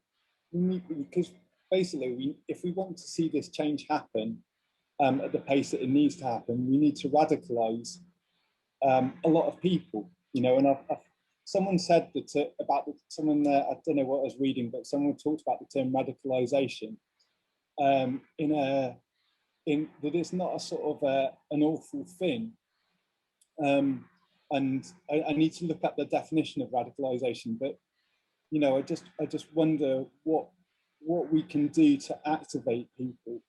because basically if we want to see this change happen at the pace that it needs to happen, we need to radicalize a lot of people, and someone said that about someone I don't know what I was reading, but someone talked about the term radicalization in that it's not a sort of an awful thing. And I need to look at the definition of radicalization, but I just wonder what we can do to activate people,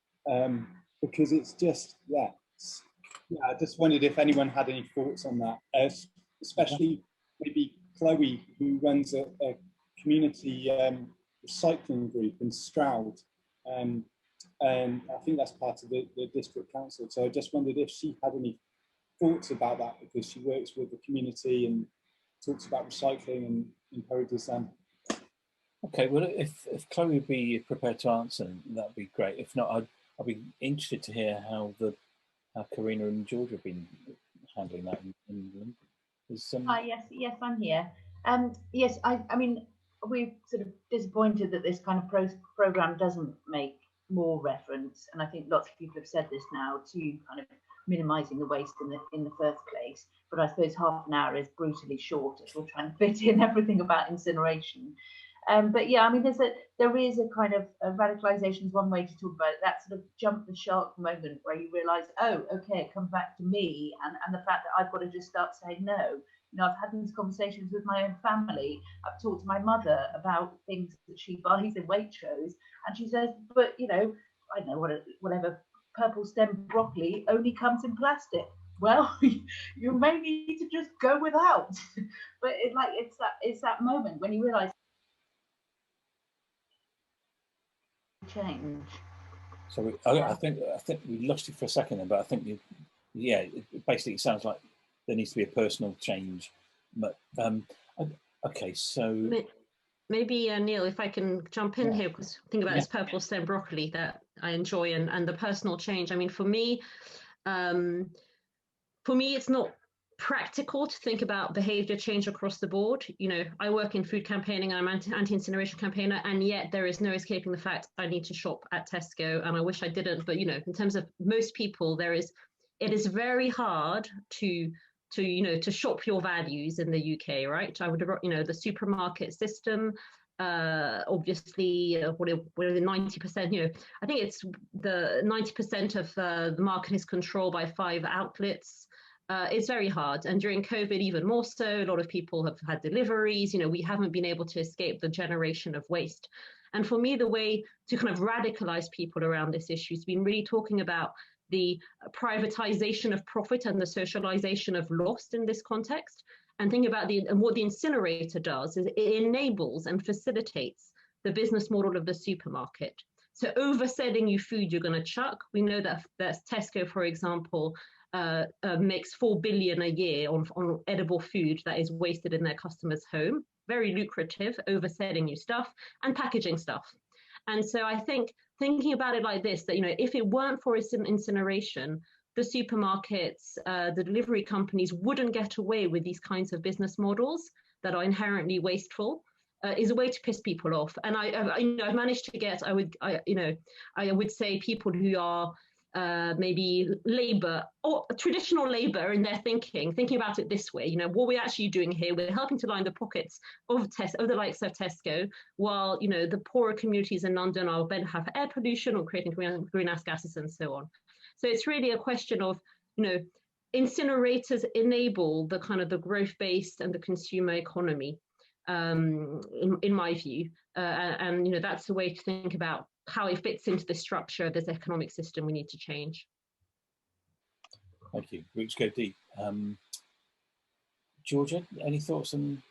because it's just I just wondered if anyone had any thoughts on that, especially maybe Chloe, who runs a community recycling group in Stroud, and I think that's part of the district council. So I just wondered if she had any thoughts about that, because she works with the community and talks about recycling and encourages them. Okay, well, if Chloe would be prepared to answer, that'd be great. If not, I'd be interested to hear how Karina and Georgia have been handling that in England. Yes, I'm here. Yes, I mean, we're sort of disappointed that this kind of program doesn't make more reference, and I think lots of people have said this now, to kind of minimising the waste in the first place. But I suppose half an hour is brutally short as we're trying to fit in everything about incineration. But yeah, I mean, there is a kind of radicalisation is one way to talk about it. That sort of jump the shark moment where you realise, oh, okay, it comes back to me, and the fact that I've got to just start saying no. You know, I've had these conversations with my own family. I've talked to my mother about things that she buys in Waitrose, and she says, but you know, I don't know, whatever purple stem broccoli only comes in plastic. Well, you may need to just go without. But it's that moment when you realise change. So I think we lost you for a second, but I think it basically sounds like there needs to be a personal change. But okay, so maybe Neil, if I can jump in here, because think about this purple stem broccoli that I enjoy and the personal change. I mean, for me, it's not practical to think about behavior change across the board. You know, I work in food campaigning and I'm anti-incineration campaigner, and yet there is no escaping the fact I need to shop at Tesco, and I wish I didn't. But you know, in terms of most people, it is very hard to shop your values in the UK, right? The supermarket system, obviously, what are the 90%? You know, I think it's the 90% of the market is controlled by 5 outlets. It's very hard, and during COVID even more so. A lot of people have had deliveries. You know, we haven't been able to escape the generation of waste. And for me, the way to kind of radicalize people around this issue has been really talking about the privatization of profit and the socialization of loss in this context, and think about what the incinerator does is it enables and facilitates the business model of the supermarket. So overselling you food you're going to chuck. We know that Tesco, for example, makes 4 billion a year on edible food that is wasted in their customers' home. Very lucrative, overselling you stuff and packaging stuff. And so I think thinking about it like this, that, you know, if it weren't for incineration, the supermarkets, the delivery companies wouldn't get away with these kinds of business models that are inherently wasteful. Is a way to piss people off. And I've managed to get, I would say people who are maybe labor or traditional labor in their thinking about it this way. You know, what we're actually doing here, we're helping to line the pockets of the likes of Tesco, while, you know, the poorer communities in London are then have air pollution or creating greenhouse gases and so on. So it's really a question of, you know, incinerators enable the kind of the growth-based and the consumer economy, in my view, and you know, that's the way to think about how it fits into the structure of this economic system we need to change. Thank you. Roots go deep. Georgia, any thoughts on?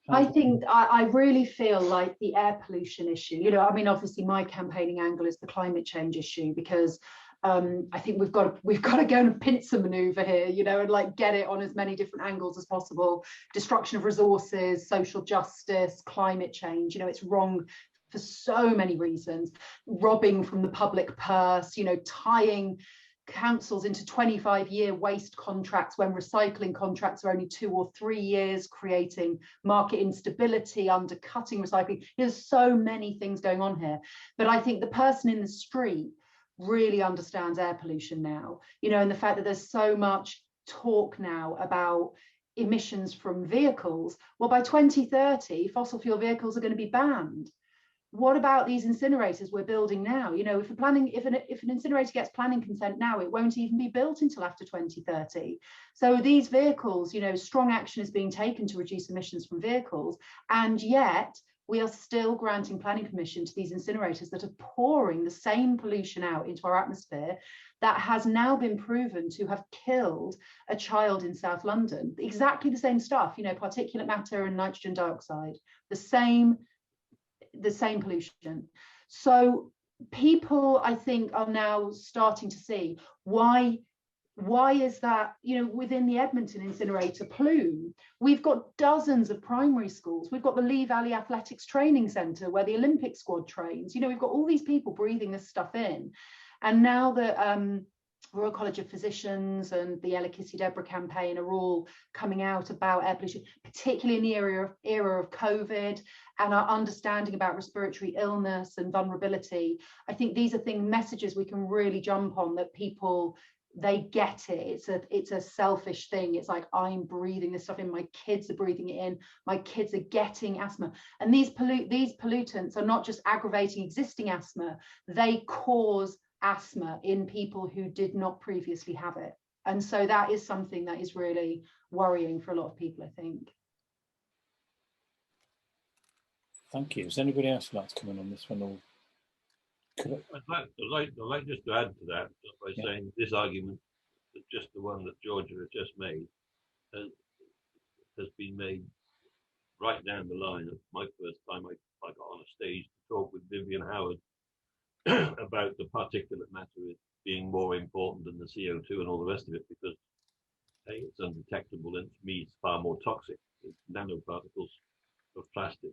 I think I really feel like the air pollution issue, you know, I mean, obviously my campaigning angle is the climate change issue, because I think we've got to go and pincer maneuver here, you know, and like get it on as many different angles as possible. Destruction of resources, social justice, climate change, you know, it's wrong for so many reasons. Robbing from the public purse, you know, tying councils into 25-year waste contracts when recycling contracts are only 2 or 3 years, creating market instability, undercutting recycling. There's so many things going on here. But I think the person in the street really understands air pollution now, you know, and the fact that there's so much talk now about emissions from vehicles. Well, by 2030, fossil fuel vehicles are going to be banned. What about these incinerators we're building now? You know, if an incinerator gets planning consent now, it won't even be built until after 2030. So these vehicles, you know, strong action is being taken to reduce emissions from vehicles, and yet we are still granting planning permission to these incinerators that are pouring the same pollution out into our atmosphere that has now been proven to have killed a child in South London. Exactly the same stuff, you know, particulate matter and nitrogen dioxide, the same pollution. So people, I think, are now starting to see why is that, you know, within the Edmonton incinerator plume, we've got dozens of primary schools. We've got the Lee Valley Athletics Training Centre where the Olympic squad trains. You know, we've got all these people breathing this stuff in. And now that Royal College of Physicians and the Ella Kissy Deborah campaign are all coming out about air pollution, particularly in the era of COVID, and our understanding about respiratory illness and vulnerability. I think these are messages we can really jump on, that people they get it. It's a selfish thing. It's like, I'm breathing this stuff in, my kids are breathing it in, my kids are getting asthma. And these pollutants are not just aggravating existing asthma, they cause asthma in people who did not previously have it. And so that is something that is really worrying for a lot of people, I think. Thank you. Does anybody else like to come in on this one? Or I'd like just to add to that by saying this argument, just the one that Georgia has just made, has been made right down the line of my first time I got on a stage to talk with Vivian Howard about the particulate matter being more important than the CO2 and all the rest of it, because A, it's undetectable, and for me it's far more toxic. It's nanoparticles of plastic.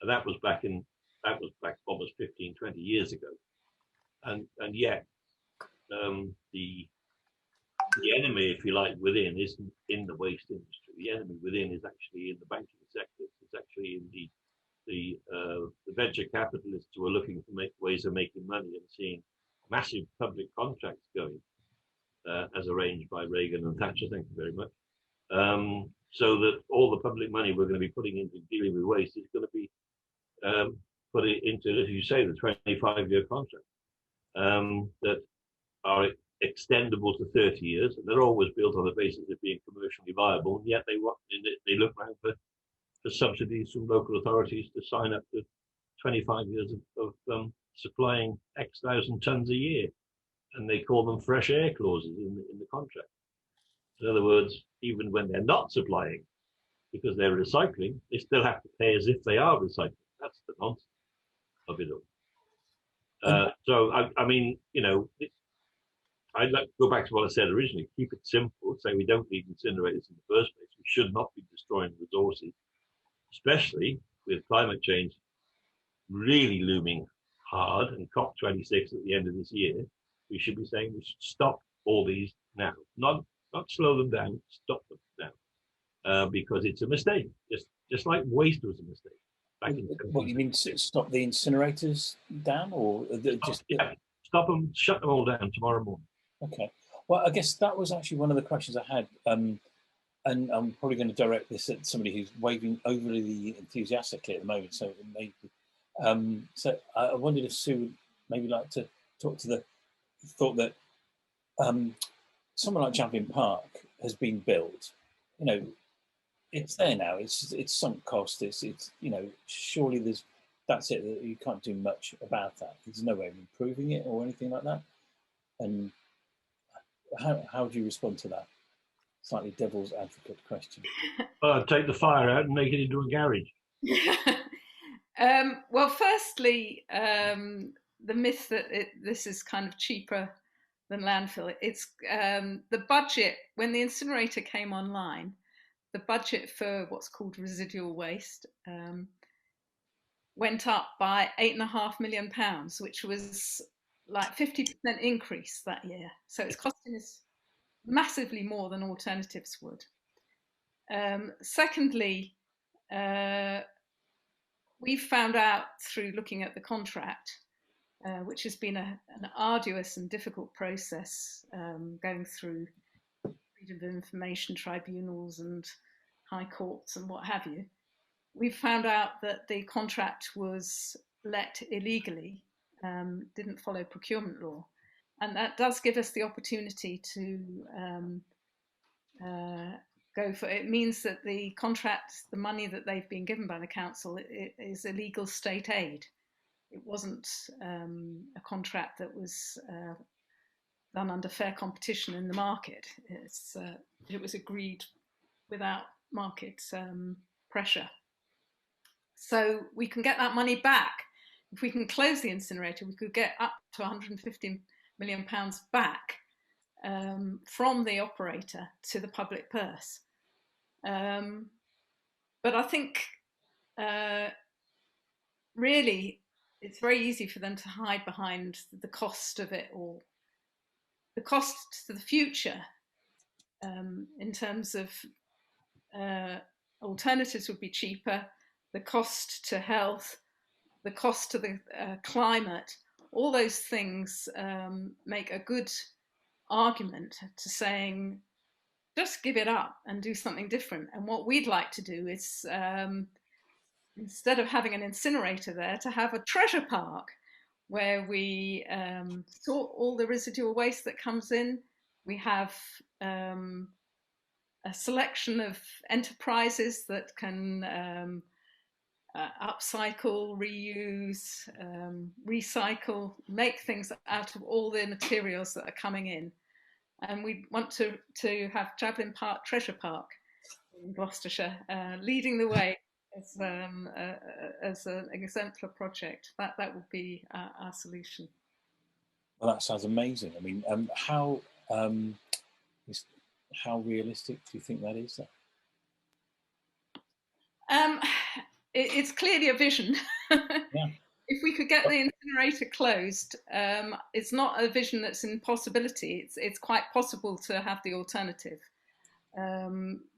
And that was back almost 15, 20 years ago. And yet the enemy, if you like, within isn't in the waste industry. The enemy within is actually in the banking sector. It's actually in the venture capitalists who are looking for ways of making money and seeing massive public contracts going, as arranged by Reagan and Thatcher. Thank you very much. So that all the public money we're going to be putting into dealing with waste is going to be put it into, as you say, the 25-year contract that are extendable to 30 years, and they're always built on the basis of being commercially viable. And yet they look around for subsidies from local authorities to sign up to 25 years of supplying X thousand tons a year, and they call them fresh air clauses in the contract. In other words, even when they're not supplying, because they're recycling, they still have to pay as if they are recycling. That's the nonsense of it all. So, I mean, you know, I'd like to go back to what I said originally. Keep it simple. Say we don't need incinerators in the first place. We should not be destroying resources, especially with climate change really looming hard and COP26 at the end of this year. We should be saying we should stop all these now, not slow them down, stop them now, because it's a mistake. Just like waste was a mistake. What you mean, stop the incinerators down, or just stop them, shut them all down tomorrow morning? Okay. Well, I guess that was actually one of the questions I had, and I'm probably going to direct this at somebody who's waving overly enthusiastically at the moment. So it may be, so I wondered if Sue would maybe like to talk to the thought that someone like Champion Park has been built. You know, it's there now. It's sunk cost. It's you know, surely that's it. You can't do much about that. There's no way of improving it or anything like that. And how do you respond to that? Slightly devil's advocate question. Take the fire out and make it into a garage. Well, firstly, the myth that this is kind of cheaper than landfill. It's the budget, when the incinerator came online, the budget for what's called residual waste went up by £8.5 million, which was like 50% increase that year. So it's costing us massively more than alternatives would. Secondly, we found out through looking at the contract, which has been an arduous and difficult process, going through freedom of information tribunals and high courts and what have you. We found out that the contract was let illegally, didn't follow procurement law. And that does give us the opportunity to go for it. It means that the contract, the money that they've been given by the council, it is illegal state aid. It wasn't a contract that was done under fair competition in the market. It was agreed without market pressure. So we can get that money back. If we can close the incinerator, we could get up to £150 million back from the operator to the public purse. But I think really it's very easy for them to hide behind the cost of it, or the cost to the future in terms of alternatives would be cheaper, the cost to health, the cost to the climate. All those things make a good argument to saying, just give it up and do something different. And what we'd like to do is, instead of having an incinerator there, to have a treasure park where we sort all the residual waste that comes in. We have a selection of enterprises that can upcycle, reuse, recycle, make things out of all the materials that are coming in. And we want to have Javelin Park Treasure Park in Gloucestershire leading the way as an exemplar project. That would be our solution. Well, that sounds amazing. I mean, how realistic do you think that is? It's clearly a vision. Yeah. If we could get the incinerator closed, it's not a vision that's an impossibility. It's quite possible to have the alternative.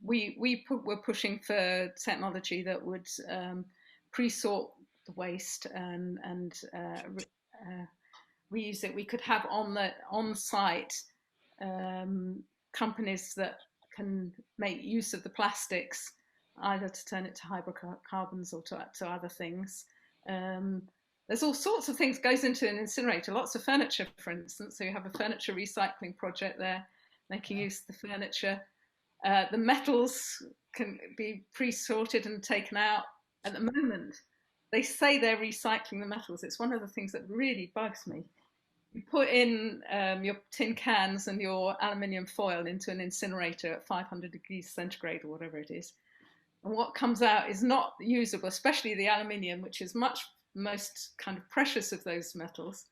We're pushing for technology that would pre-sort the waste and reuse it. We could have on-site companies that can make use of the plastics, either to turn it to hydrocarbons or to other things. There's all sorts of things goes into an incinerator, lots of furniture, for instance. So you have a furniture recycling project there, making use of the furniture. The metals can be pre-sorted and taken out. At the moment, they say they're recycling the metals. It's one of the things that really bugs me. You put in your tin cans and your aluminium foil into an incinerator at 500 degrees centigrade or whatever it is. And what comes out is not usable, especially the aluminium, which is most kind of precious of those metals,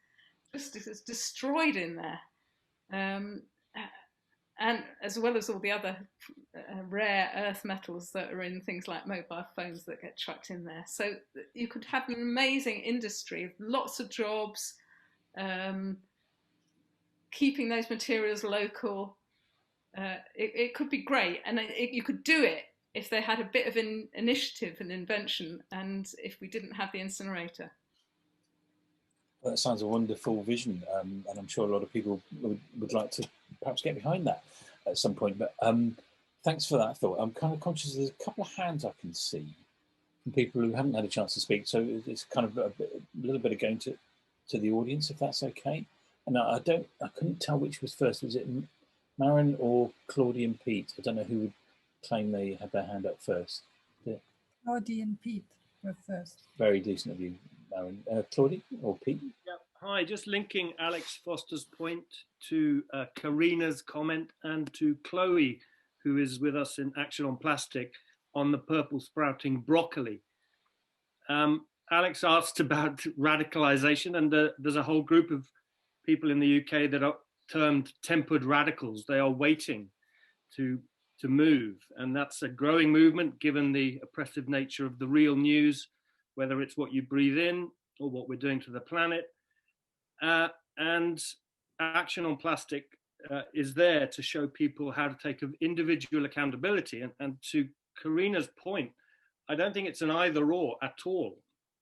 just is destroyed in there. And as well as all the other rare earth metals that are in things like mobile phones that get chucked in there. So you could have an amazing industry, lots of jobs, keeping those materials local. It could be great, and you could do it if they had a bit of an initiative and invention, and if we didn't have the incinerator. Well, that sounds a wonderful vision, and I'm sure a lot of people would like to perhaps get behind that at some point. But thanks for that thought. I'm kind of conscious there's a couple of hands I can see from people who haven't had a chance to speak, so it's kind of a little bit of going to the audience, if that's okay. And I couldn't tell which was first. Was it Maren or Claudia and Pete? I don't know who would claim they had their hand up first. Yeah. Claudia and Pete were first. Very decent of you, Maren. Claudia or Pete? Yeah. Hi, just linking Alex Foster's point to Karina's comment and to Chloe, who is with us in Action on Plastic, on the purple sprouting broccoli. Alex asked about radicalization, and there's a whole group of people in the UK that are termed tempered radicals. They are waiting to move, and that's a growing movement given the oppressive nature of the real news, whether it's what you breathe in or what we're doing to the planet. And Action on Plastic is there to show people how to take individual accountability. And to Karina's point, I don't think it's an either or at all.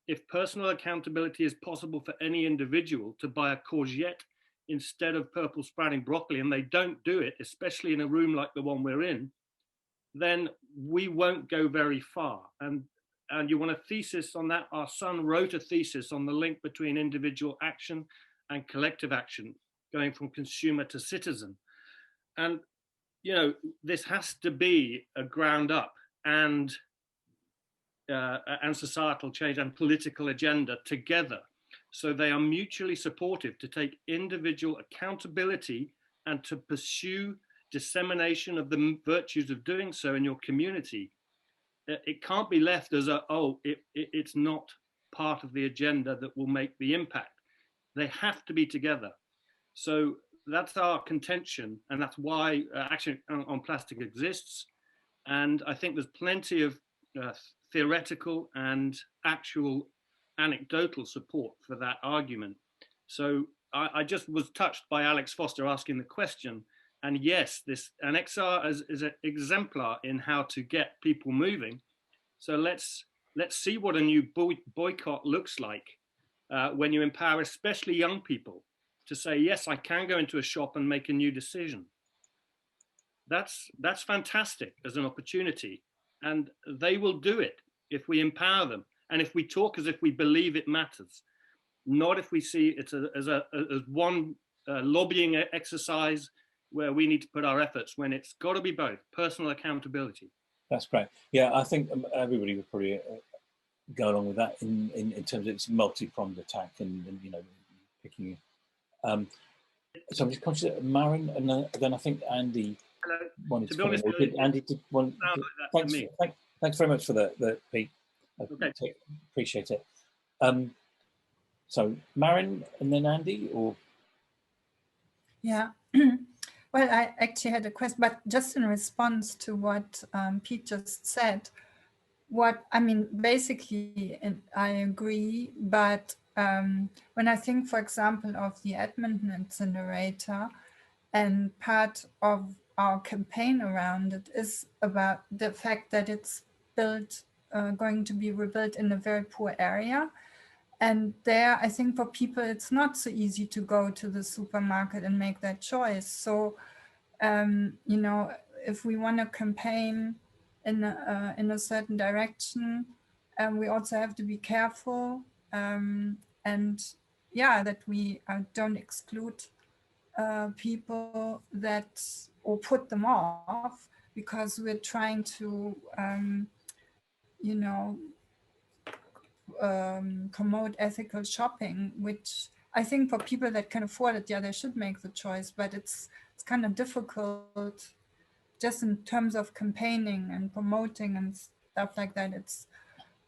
If personal accountability is possible for any individual to buy a courgette instead of purple sprouting broccoli, and they don't do it, especially in a room like the one we're in, then we won't go very far. And you want a thesis on that? Our son wrote a thesis on the link between individual action and collective action, going from consumer to citizen. And, you know, this has to be a ground up and societal change and political agenda together. So they are mutually supportive to take individual accountability and to pursue dissemination of the virtues of doing so in your community. It can't be left as it's not part of the agenda that will make the impact. They have to be together. So that's our contention, and that's why Action on Plastic exists. And I think there's plenty of theoretical and actual anecdotal support for that argument. So I just was touched by Alex Foster asking the question. And yes, an XR is an exemplar in how to get people moving. So let's see what a new boycott looks like when you empower especially young people to say, yes, I can go into a shop and make a new decision. That's fantastic as an opportunity, and they will do it if we empower them and if we talk as if we believe it matters, not if we see it as one lobbying exercise where we need to put our efforts, when it's got to be both personal accountability. That's great. Yeah, I think everybody would probably go along with that in terms of its multi-pronged attack and you know, picking. So I'm just conscious of Maren, and then I think Andy wanted to comment. Andy did want. Thanks very much for that, Pete. Okay. Appreciate it. So Maren and then Andy, or? Yeah. Well, I actually had a question, but just in response to what Pete just said, basically, I agree, but when I think, for example, of the Edmonton incinerator, and part of our campaign around it is about the fact that it's going to be rebuilt in a very poor area. And there, I think for people, it's not so easy to go to the supermarket and make that choice. So, you know, if we want to campaign in a certain direction, we also have to be careful, and yeah, that we don't exclude people or put them off because we're trying to, you know, promote ethical shopping, which I think for people that can afford it, yeah, they should make the choice, but it's kind of difficult just in terms of campaigning and promoting and stuff like that. It's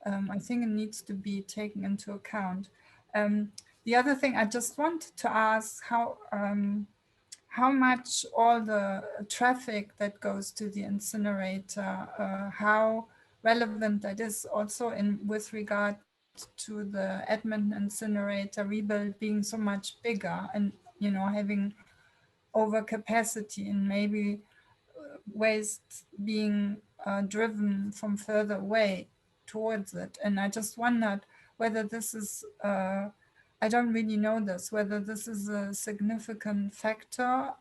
I think it needs to be taken into account. The other thing I just wanted to ask, how much all the traffic that goes to the incinerator, how relevant that is also with regard to the Edmonton incinerator rebuild being so much bigger and, you know, having overcapacity and maybe waste being driven from further away towards it. And I just wondered whether this is, I don't really know this, whether this is a significant factor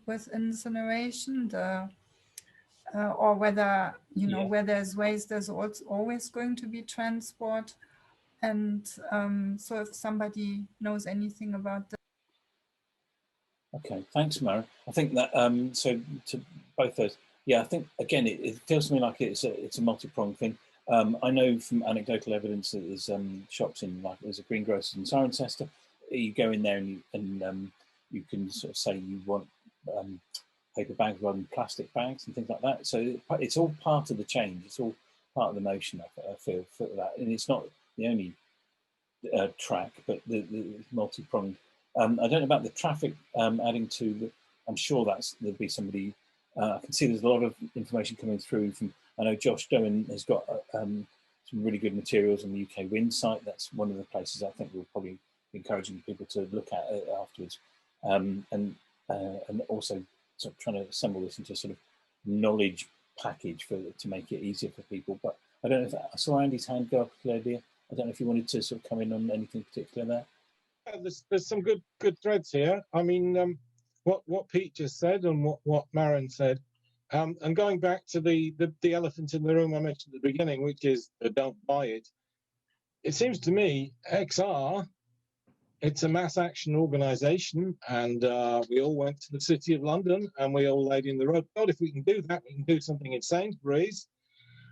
with incineration, or whether, you know, where there's waste, there's also always going to be transport. And so if somebody knows anything about that. Okay, thanks, Maren. I think that, so to both those, yeah, I think, again, it feels to me like it's a multi-pronged thing. I know from anecdotal evidence that there's shops in, like there's a greengrocers in Cirencester. You go in there and you can sort of say you want paper bags rather than plastic bags and things like that. So it's all part of the change. It's all part of the motion, I feel, for that. And it's not the only track, but the multi-pronged. I don't know about the traffic adding to the, I'm sure there'll be somebody, I can see there's a lot of information coming through from, I know Josh Doan has got some really good materials on the UK Wind site. That's one of the places I think we'll probably be encouraging people to look at afterwards. And also sort of trying to assemble this into a sort of knowledge package to make it easier for people. But I don't know if I saw Andy's hand go up earlier. I don't know if you wanted to sort of come in on anything particular there. There's some good threads here. I mean, what Pete just said and what Maren said, and going back to the elephant in the room I mentioned at the beginning, which is don't buy it. It seems to me XR, it's a mass action organisation, and we all went to the City of London and we all laid in the road. God, if we can do that, we can do something in Sainsbury's.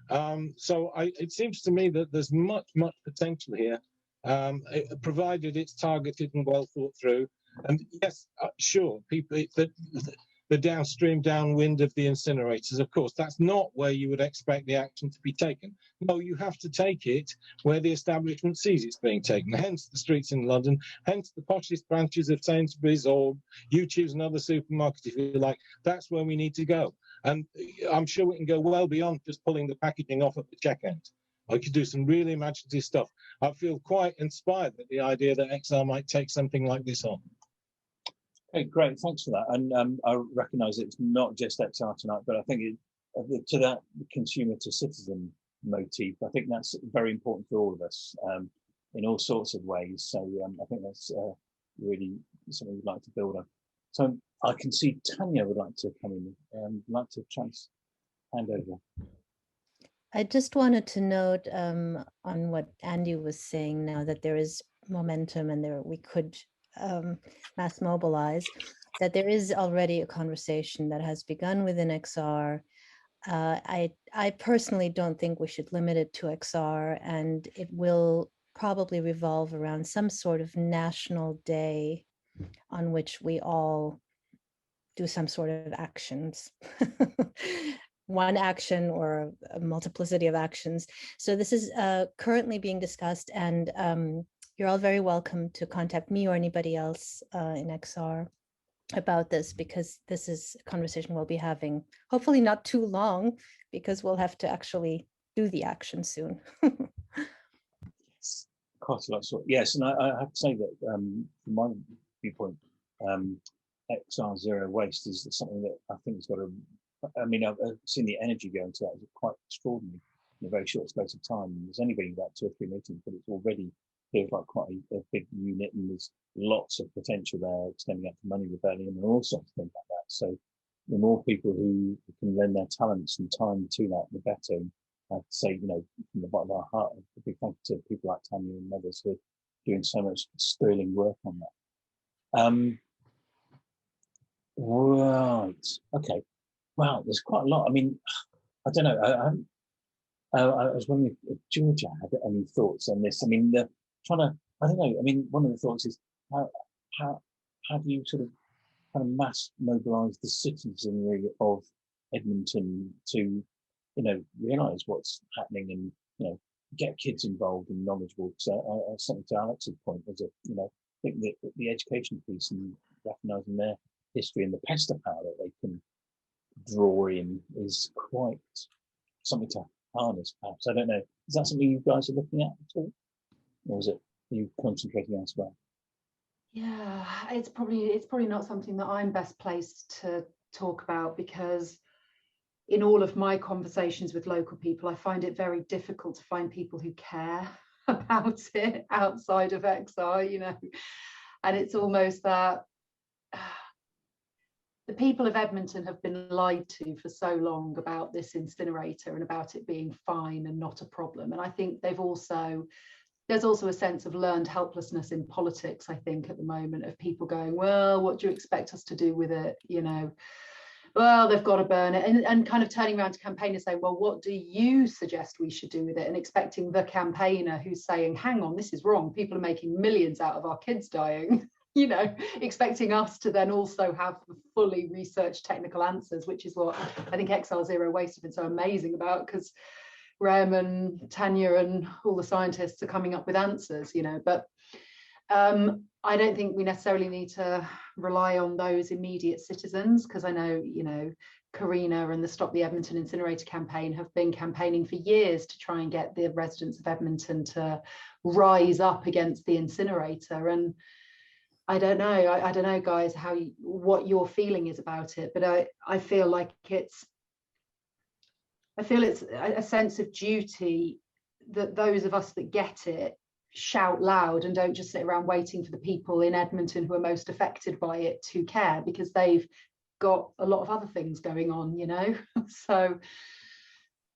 So it seems to me that there's much potential here. Provided it's targeted and well thought through. And yes, sure, people, the downwind of the incinerators, of course, that's not where you would expect the action to be taken. No, you have to take it where the establishment sees it's being taken, hence the streets in London, hence the poshest branches of Sainsbury's, or you choose another supermarket if you like. That's where we need to go. And I'm sure we can go well beyond just pulling the packaging off at the check end. I could do some really imaginative stuff. I feel quite inspired at the idea that XR might take something like this on. Okay, great, thanks for that. And I recognise it's not just XR tonight, but I think to that consumer to citizen motif, I think that's very important for all of us in all sorts of ways. So I think that's really something we'd like to build on. So I can see Tanya would like to come in. Like to hand over. I just wanted to note on what Andy was saying now, that there is momentum and we could mass mobilize, that there is already a conversation that has begun within XR. I personally don't think we should limit it to XR, and it will probably revolve around some sort of national day on which we all do some sort of actions. One action or a multiplicity of actions. So this is currently being discussed, and you're all very welcome to contact me or anybody else in XR about this, because this is a conversation we'll be having, hopefully not too long, because we'll have to actually do the action soon. Yes, quite a lot. Yes, and I have to say that from my viewpoint, XR Zero Waste is something that I think has got a, I mean, I've seen the energy go into that. It's quite extraordinary in a very short space of time. And there's only been about 2 or 3 meetings, but it's already feels like quite a big unit, and there's lots of potential there, extending out to Money Rebellion and all sorts of things like that. So the more people who can lend their talents and time to that, the better. And I have to say, you know, from the bottom of our heart, a big thank you to people like Tanya and others who are doing so much sterling work on that. Right. Okay. Wow, there's quite a lot. I mean, I don't know. I was wondering if Georgia had any thoughts on this. I mean, I don't know. I mean, one of the thoughts is how do you sort of kind of mass mobilise the citizenry of Edmonton to, you know, realise what's happening and, you know, get kids involved and knowledgeable. So something to Alex's point was that, you know, I think that the education piece and recognising their history and the pester power that they can draw in is quite something to harness, perhaps. I don't know. Is that something you guys are looking at all? Or is it you concentrating elsewhere? Yeah, it's probably not something that I'm best placed to talk about, because in all of my conversations with local people, I find it very difficult to find people who care about it outside of XR, you know. And it's almost that the people of Edmonton have been lied to for so long about this incinerator and about it being fine and not a problem. And I think there's also a sense of learned helplessness in politics, I think, at the moment, of people going, well, what do you expect us to do with it? You know, well, they've got to burn it. And kind of turning around to campaigners saying, well, what do you suggest we should do with it? And expecting the campaigner who's saying, hang on, this is wrong. People are making millions out of our kids dying. You know, expecting us to then also have fully researched technical answers, which is what I think XR Zero Waste have been so amazing about, because Rem and Tanya and all the scientists are coming up with answers, you know. But I don't think we necessarily need to rely on those immediate citizens, because I know, you know, Karina and the Stop the Edmonton Incinerator campaign have been campaigning for years to try and get the residents of Edmonton to rise up against the incinerator. And I don't know, I don't know, guys, what your feeling is about it, but I feel like it's a sense of duty that those of us that get it shout loud and don't just sit around waiting for the people in Edmonton who are most affected by it to care, because they've got a lot of other things going on, you know. So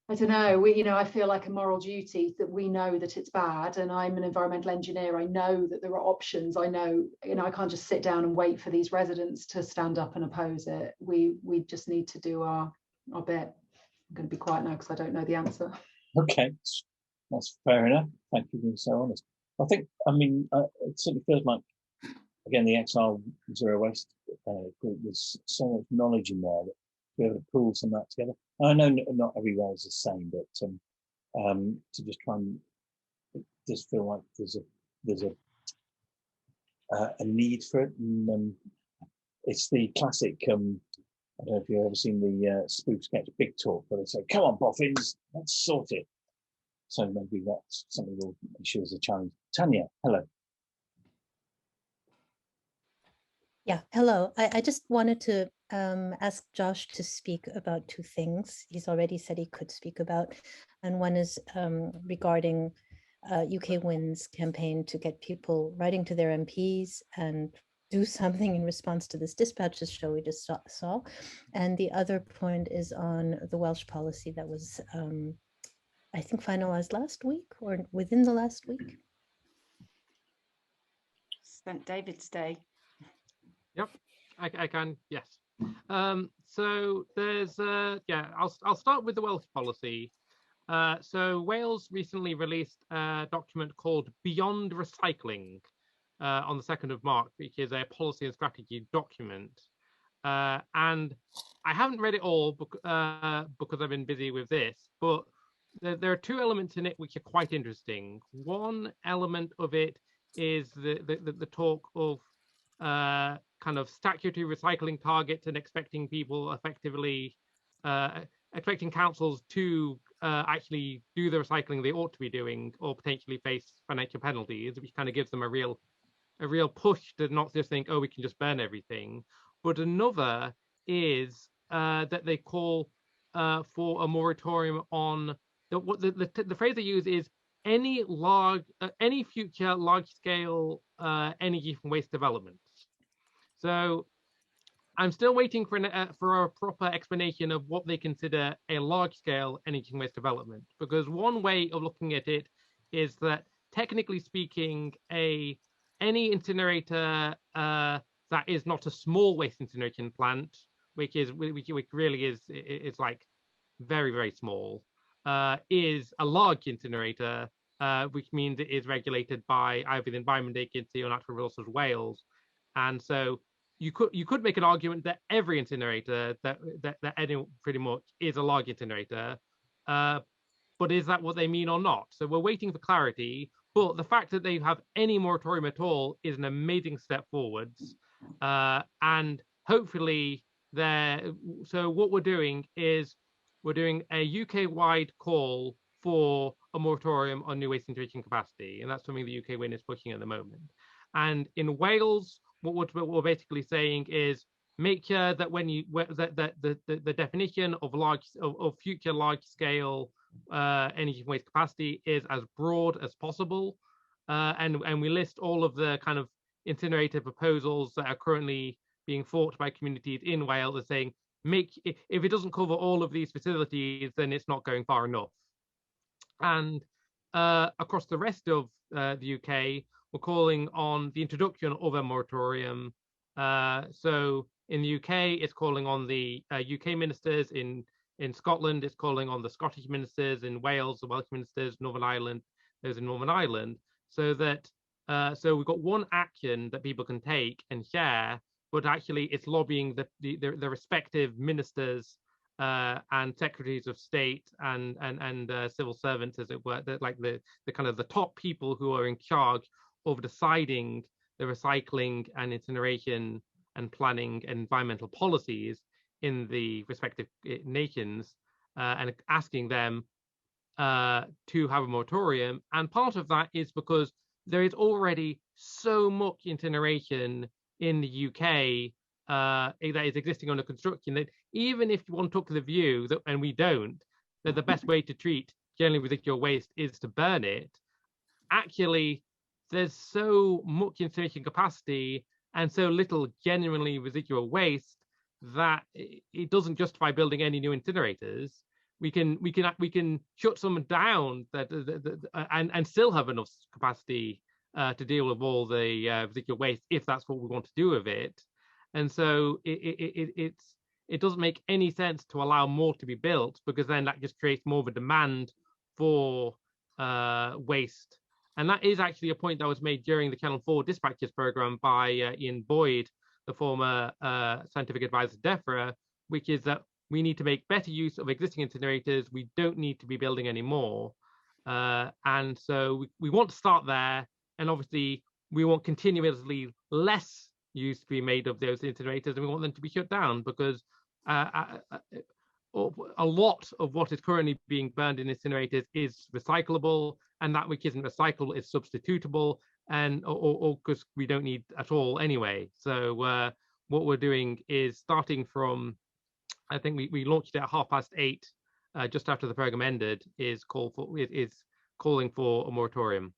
I don't know, I feel like a moral duty that we know that it's bad, and I'm an environmental engineer. I know that there are options. I know, I can't just sit down and wait for these residents to stand up and oppose it. We just need to do our bit. I'm going to be quiet now because I don't know the answer. Okay, that's fair enough. Thank you for being so honest. I think, I mean, it certainly feels like, again, the XR Zero Waste group, there's so much knowledge in there that to be able to pull some of that together. I know not everywhere is the same, but to just try and just feel like there's a need for it. And, it's the classic. I don't know if you've ever seen the spoof sketch Big Talk, where they say, "Come on, boffins, let's sort it." So maybe that's something we'll issue as a challenge. Tanya, hello. Yeah, hello. I just wanted to ask Josh to speak about 2 things. He's already said he could speak about, and one is regarding UK Wins campaign to get people writing to their MPs and do something in response to this dispatches show we just saw. And the other point is on the Welsh policy that was, I think, finalized last week or within the last week. St. David's Day. Yep, I can, yes. So there's, yeah, I'll start with the Welsh policy. So Wales recently released a document called Beyond Recycling on the 2nd of March, which is a policy and strategy document. And I haven't read it all because I've been busy with this, but there are two elements in it which are quite interesting. One element of it is the talk of kind of statutory recycling targets and expecting people effectively, expecting councils to actually do the recycling they ought to be doing or potentially face financial penalties, which kind of gives them a real push to not just think, oh, we can just burn everything. But another is that they call for a moratorium on the phrase they use is any future large-scale energy from waste development. So I'm still waiting for a proper explanation of what they consider a large-scale energy from waste development, because one way of looking at it is that, technically speaking, any incinerator that is not a small waste incineration plant, which really is like very, very small, is a large incinerator, which means it is regulated by either the Environment Agency or Natural Resources Wales. And so you could make an argument that every incinerator that pretty much is a large incinerator, but is that what they mean or not? So we're waiting for clarity. But the fact that they have any moratorium at all is an amazing step forwards, and hopefully so what we're doing is we're doing a UK-wide call for a moratorium on new waste incineration capacity, and that's something the UK Win is pushing at the moment. And in Wales, what we're basically saying is make sure that the definition of future large-scale energy from waste capacity is as broad as possible, and we list all of the kind of incinerator proposals that are currently being fought by communities in Wales as saying, if it doesn't cover all of these facilities, then it's not going far enough. And across the rest of the UK, we're calling on the introduction of a moratorium. So in the UK, it's calling on the UK ministers. In Scotland, it's calling on the Scottish ministers. In Wales, the Welsh ministers. Northern Ireland, those in Northern Ireland. So that so we've got one action that people can take and share, but actually it's lobbying the respective ministers and secretaries of state and civil servants, as it were, like the kind of the top people who are in charge of deciding the recycling and incineration and planning and environmental policies in the respective nations, and asking them to have a moratorium. And part of that is because there is already so much incineration in the UK that is existing under construction that even if one took the view that, and we don't, that the best way to treat generally residual waste is to burn it, actually there's so much incineration capacity and so little genuinely residual waste that it doesn't justify building any new incinerators. We can shut some down and still have enough capacity to deal with all the residual waste if that's what we want to do with it. And so it doesn't make any sense to allow more to be built, because then that just creates more of a demand for waste. And that is actually a point that was made during the Channel 4 dispatches program by Ian Boyd, the former scientific advisor to DEFRA, which is that we need to make better use of existing incinerators. We don't need to be building any more. And so we want to start there. And obviously, we want continuously less use to be made of those incinerators, and we want them to be shut down, because a lot of what is currently being burned in incinerators is recyclable, and that which isn't recyclable is substitutable, and or because we don't need at all anyway. So what we're doing is starting from, I think we launched it at 8:30, just after the program ended, is call calling for a moratorium.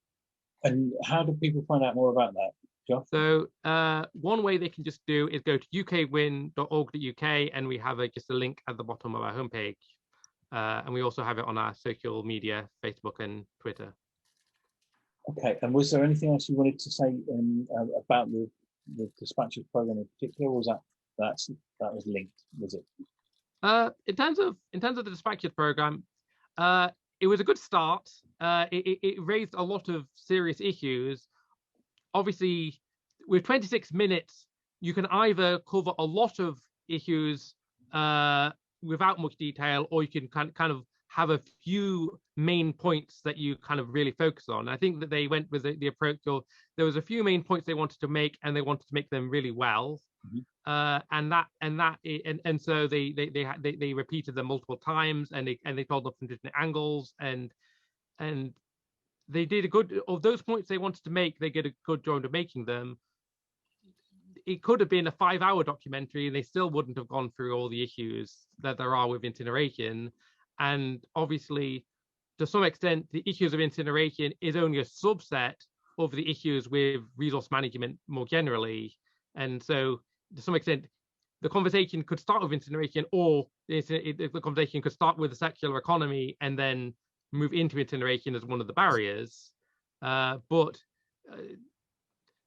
And how do people find out more about that, Josh? So one way they can just do is go to ukwin.org.uk, and we have just a link at the bottom of our homepage. And we also have it on our social media, Facebook and Twitter. Okay, and was there anything else you wanted to say about the dispatches program in particular, or was that was linked? Was it? In terms of the dispatches program, it was a good start. It raised a lot of serious issues. Obviously, with 26 minutes, you can either cover a lot of issues without much detail, or you can kind of have a few main points that you kind of really focus on. I think that they went with the approach of there was a few main points they wanted to make, and they wanted to make them really well. And so they repeated them multiple times, and they told them from different angles, and they did a good of those points they wanted to make. They did a good job of making them. It could have been a 5-hour documentary, and they still wouldn't have gone through all the issues that there are with incineration. And obviously, to some extent, the issues of incineration is only a subset of the issues with resource management more generally. And so, to some extent, the conversation could start with incineration, or the conversation could start with the circular economy and then move into incineration as one of the barriers. But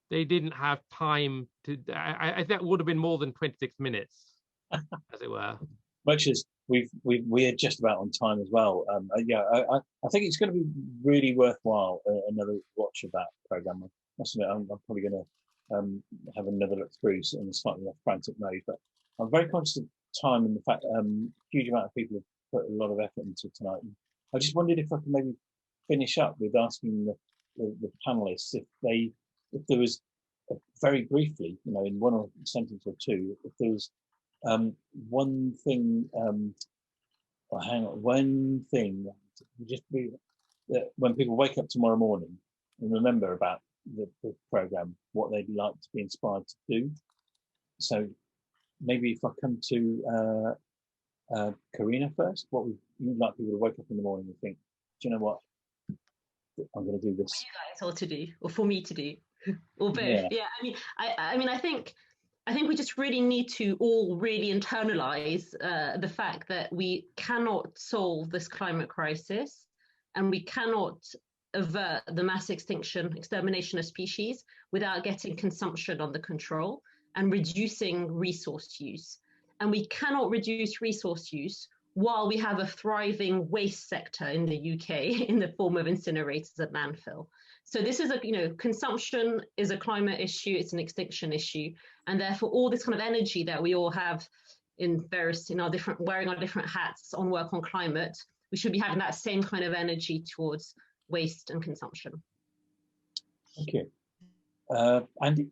they didn't have time to. I think that would have been more than 26 minutes, as it were. Much as we're just about on time as well. Yeah, I think it's going to be really worthwhile another watch of that program. I must admit, I'm probably going to have another look through in a slightly less frantic mode, but I'm very conscious of time and the fact huge amount of people have put a lot of effort into tonight. I just wondered if I could maybe finish up with asking the panelists if there was very briefly, in one sentence or two, if there was one thing, one thing, just be that when people wake up tomorrow morning and remember about the program, what they'd like to be inspired to do. So maybe if I come to Karina first, what would you like people to wake up in the morning and think, do you know what, I'm going to do this? For you guys all to do, or for me to do, or both. Yeah. I mean, I think we just really need to all really internalize the fact that we cannot solve this climate crisis, and we cannot avert the mass extermination of species without getting consumption under control and reducing resource use. And we cannot reduce resource use while we have a thriving waste sector in the UK in the form of incinerators at landfill. So this is consumption is a climate issue, it's an extinction issue. And therefore all this kind of energy that we all have wearing our different hats on work on climate, we should be having that same kind of energy towards waste and consumption. Thank you. Andy?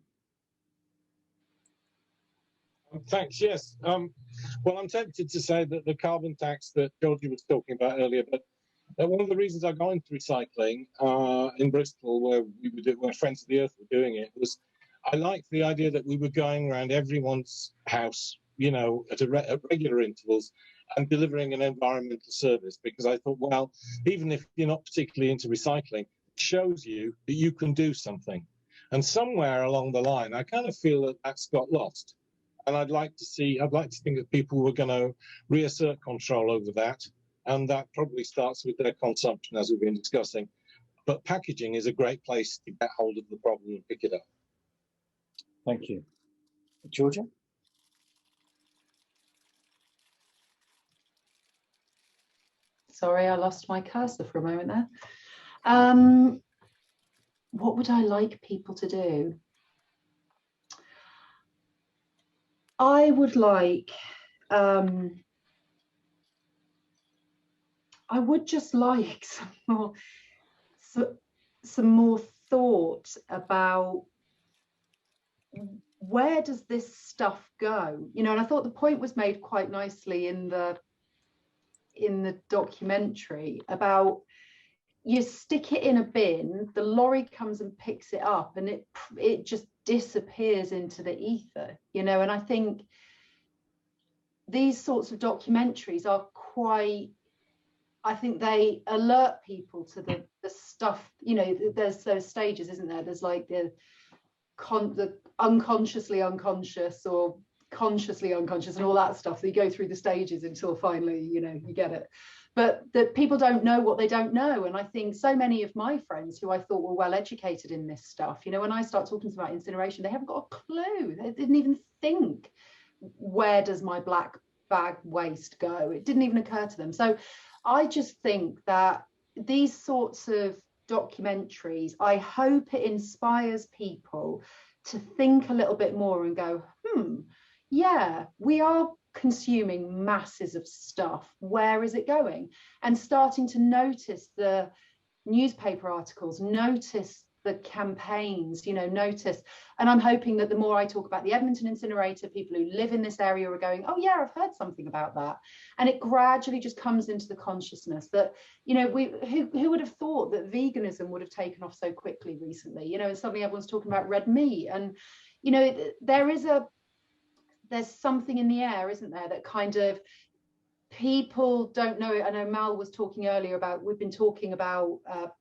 Thanks, yes. Well, I'm tempted to say that the carbon tax that Georgie was talking about earlier, but one of the reasons I got into recycling in Bristol, where Friends of the Earth were doing it, was I liked the idea that we were going around everyone's house, at regular intervals and delivering an environmental service, because I thought, well, even if you're not particularly into recycling, it shows you that you can do something. And somewhere along the line, I kind of feel that that's got lost. And I'd like to think that people were going to reassert control over that. And that probably starts with their consumption, as we've been discussing. But packaging is a great place to get hold of the problem and pick it up. Thank you. Georgia? Sorry, I lost my cursor for a moment there. What would I like people to do? I would like, I would just like some more thought about where does this stuff go? And I thought the point was made quite nicely in the documentary about you stick it in a bin, the lorry comes and picks it up, and it just disappears into the ether, and I think these sorts of documentaries are I think they alert people to the the stuff, you know, there's those stages, isn't there? There's like the unconsciously unconscious or consciously unconscious and all that stuff. So you go through the stages until finally, you know, you get it. But that people don't know what they don't know. And I think so many of my friends who I thought were well educated in this stuff, you know, when I start talking to them about incineration, they haven't got a clue. They didn't even think, where does my black bag waste go? It didn't even occur to them. So I just think that these sorts of documentaries, I hope it inspires people to think a little bit more and go, yeah, we are consuming masses of stuff. Where is it going? And starting to notice the newspaper articles, notice the campaigns, you know, notice. And I'm hoping that the more I talk about the Edmonton incinerator, people who live in this area are going, oh yeah, I've heard something about that. And it gradually just comes into the consciousness that, you know, who would have thought that veganism would have taken off so quickly recently, you know, and suddenly everyone's talking about red meat. And, you know, there's something in the air, isn't there, that kind of people don't know. I know Mal was talking earlier about, we've been talking about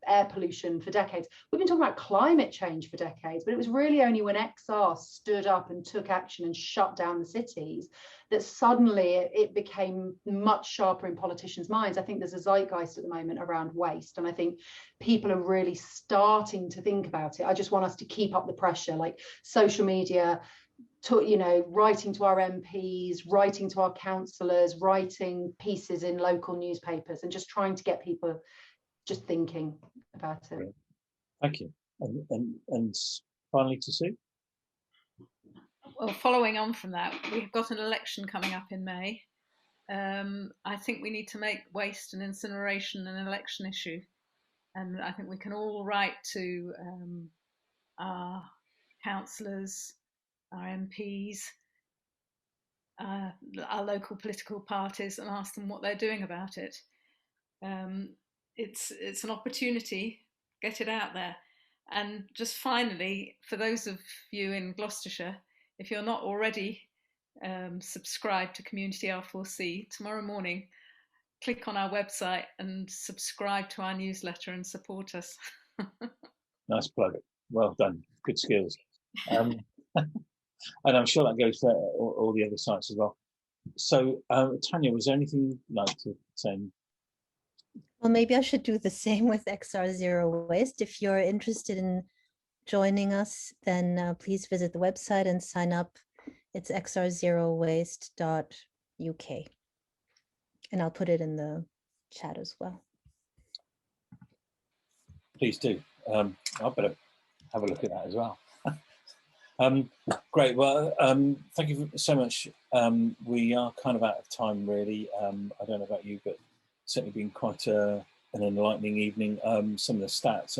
air pollution for decades. We've been talking about climate change for decades, but it was really only when XR stood up and took action and shut down the cities that suddenly it became much sharper in politicians' minds. I think there's a zeitgeist at the moment around waste, and I think people are really starting to think about it. I just want us to keep up the pressure, like social media, you know, writing to our MPs, writing to our councillors, writing pieces in local newspapers, and just trying to get people just thinking about it. Thank you. And finally to Sue. Well, following on from that, we've got an election coming up in May. I think we need to make waste and incineration an election issue. And I think we can all write to our councillors, our MPs, our local political parties, and ask them what they're doing about it. It's an opportunity, get it out there. And just finally, for those of you in Gloucestershire, if you're not already subscribed to Community R4C, tomorrow morning, click on our website and subscribe to our newsletter and support us. Nice plug. Well done. Good skills. And I'm sure that goes for all the other sites as well. So, Tanya, was there anything you'd like to say? Well, maybe I should do the same with XR Zero Waste. If you're interested in joining us, then please visit the website and sign up. It's xrzerowaste.uk. And I'll put it in the chat as well. Please do. I better have a look at that as well. Great. Well, thank you so much. We are kind of out of time, really. I don't know about you, but certainly been quite an enlightening evening. Some of the stats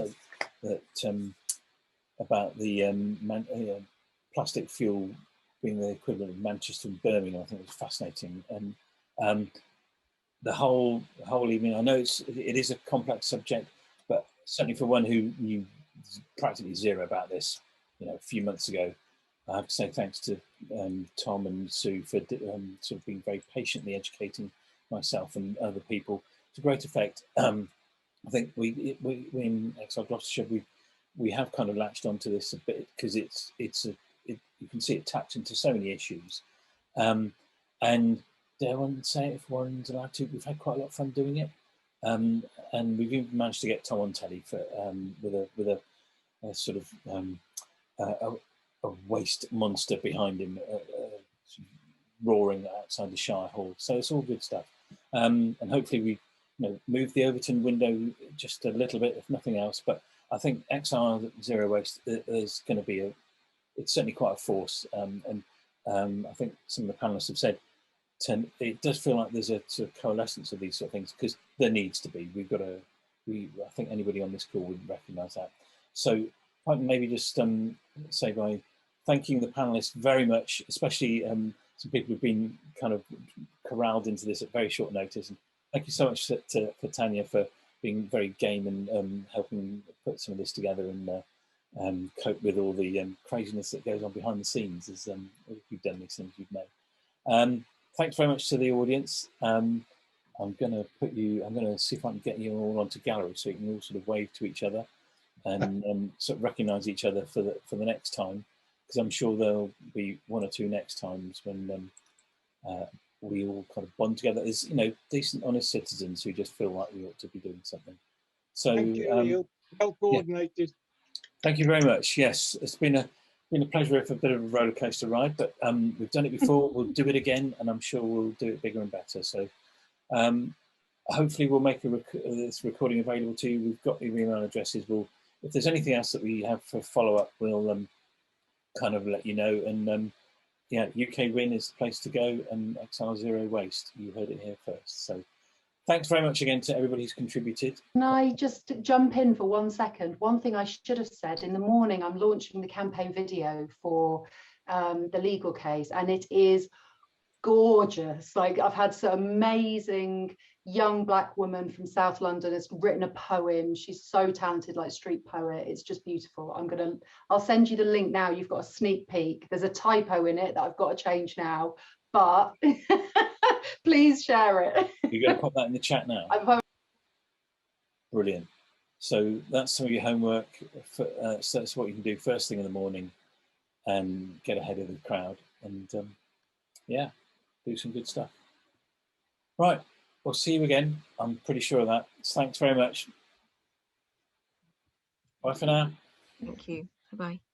about the plastic fuel being the equivalent of Manchester and Birmingham, I think was fascinating. And the whole evening, I know it is a complex subject, but certainly for one who knew practically zero about this, you know, a few months ago, I have to say thanks to Tom and Sue for sort of being very patiently educating myself and other people to great effect. I think we in XR Gloucestershire we have kind of latched onto this a bit because you can see it tapped into so many issues, and dare one say it if Warren's allowed to, we've had quite a lot of fun doing it, and we've even managed to get Tom on telly for with a sort of a waste monster behind him, roaring outside the Shire Hall. So it's all good stuff, and hopefully we move the Overton window just a little bit, if nothing else. But I think XR Zero Waste is going to be it's certainly quite a force, and I think some of the panelists have said it does feel like there's a sort of coalescence of these sort of things, because there needs to be. I think anybody on this call would recognise that. So if I can maybe just say by thanking the panelists very much, especially some people who've been kind of corralled into this at very short notice. And thank you so much for Tanya for being very game and helping put some of this together and cope with all the craziness that goes on behind the scenes as you've done these things you've made. Thanks very much to the audience. I'm going to see if I can get you all onto gallery so you can all sort of wave to each other and sort of recognise each other for the next time, because I'm sure there'll be one or two next times when we all kind of bond together as, you know, decent, honest citizens who just feel like we ought to be doing something. So, thank you, Neil. Well coordinated. Yeah. Thank you very much. Yes, it's been a pleasure for a bit of a roller coaster ride, but we've done it before. We'll do it again, and I'm sure we'll do it bigger and better. So hopefully we'll make this recording available to you. We've got your email addresses. If there's anything else that we have for follow-up, we'll kind of let you know. And yeah, UK Win is the place to go, and XR Zero Waste. You heard it here first. So thanks very much again to everybody who's contributed. Can I just jump in for 1 second? One thing I should have said, in the morning I'm launching the campaign video for the legal case, and it is gorgeous. Like, I've had some amazing young Black woman from South London has written a poem. She's so talented, like street poet. It's just beautiful. I'll send you the link now. You've got a sneak peek. There's a typo in it that I've got to change now, but please share it. You're going to pop that in the chat now. Brilliant. So that's some of your homework. So that's what you can do first thing in the morning and get ahead of the crowd and yeah, do some good stuff. Right, we'll see you again. I'm pretty sure of that. Thanks very much. Bye for now. Thank you. Bye-bye.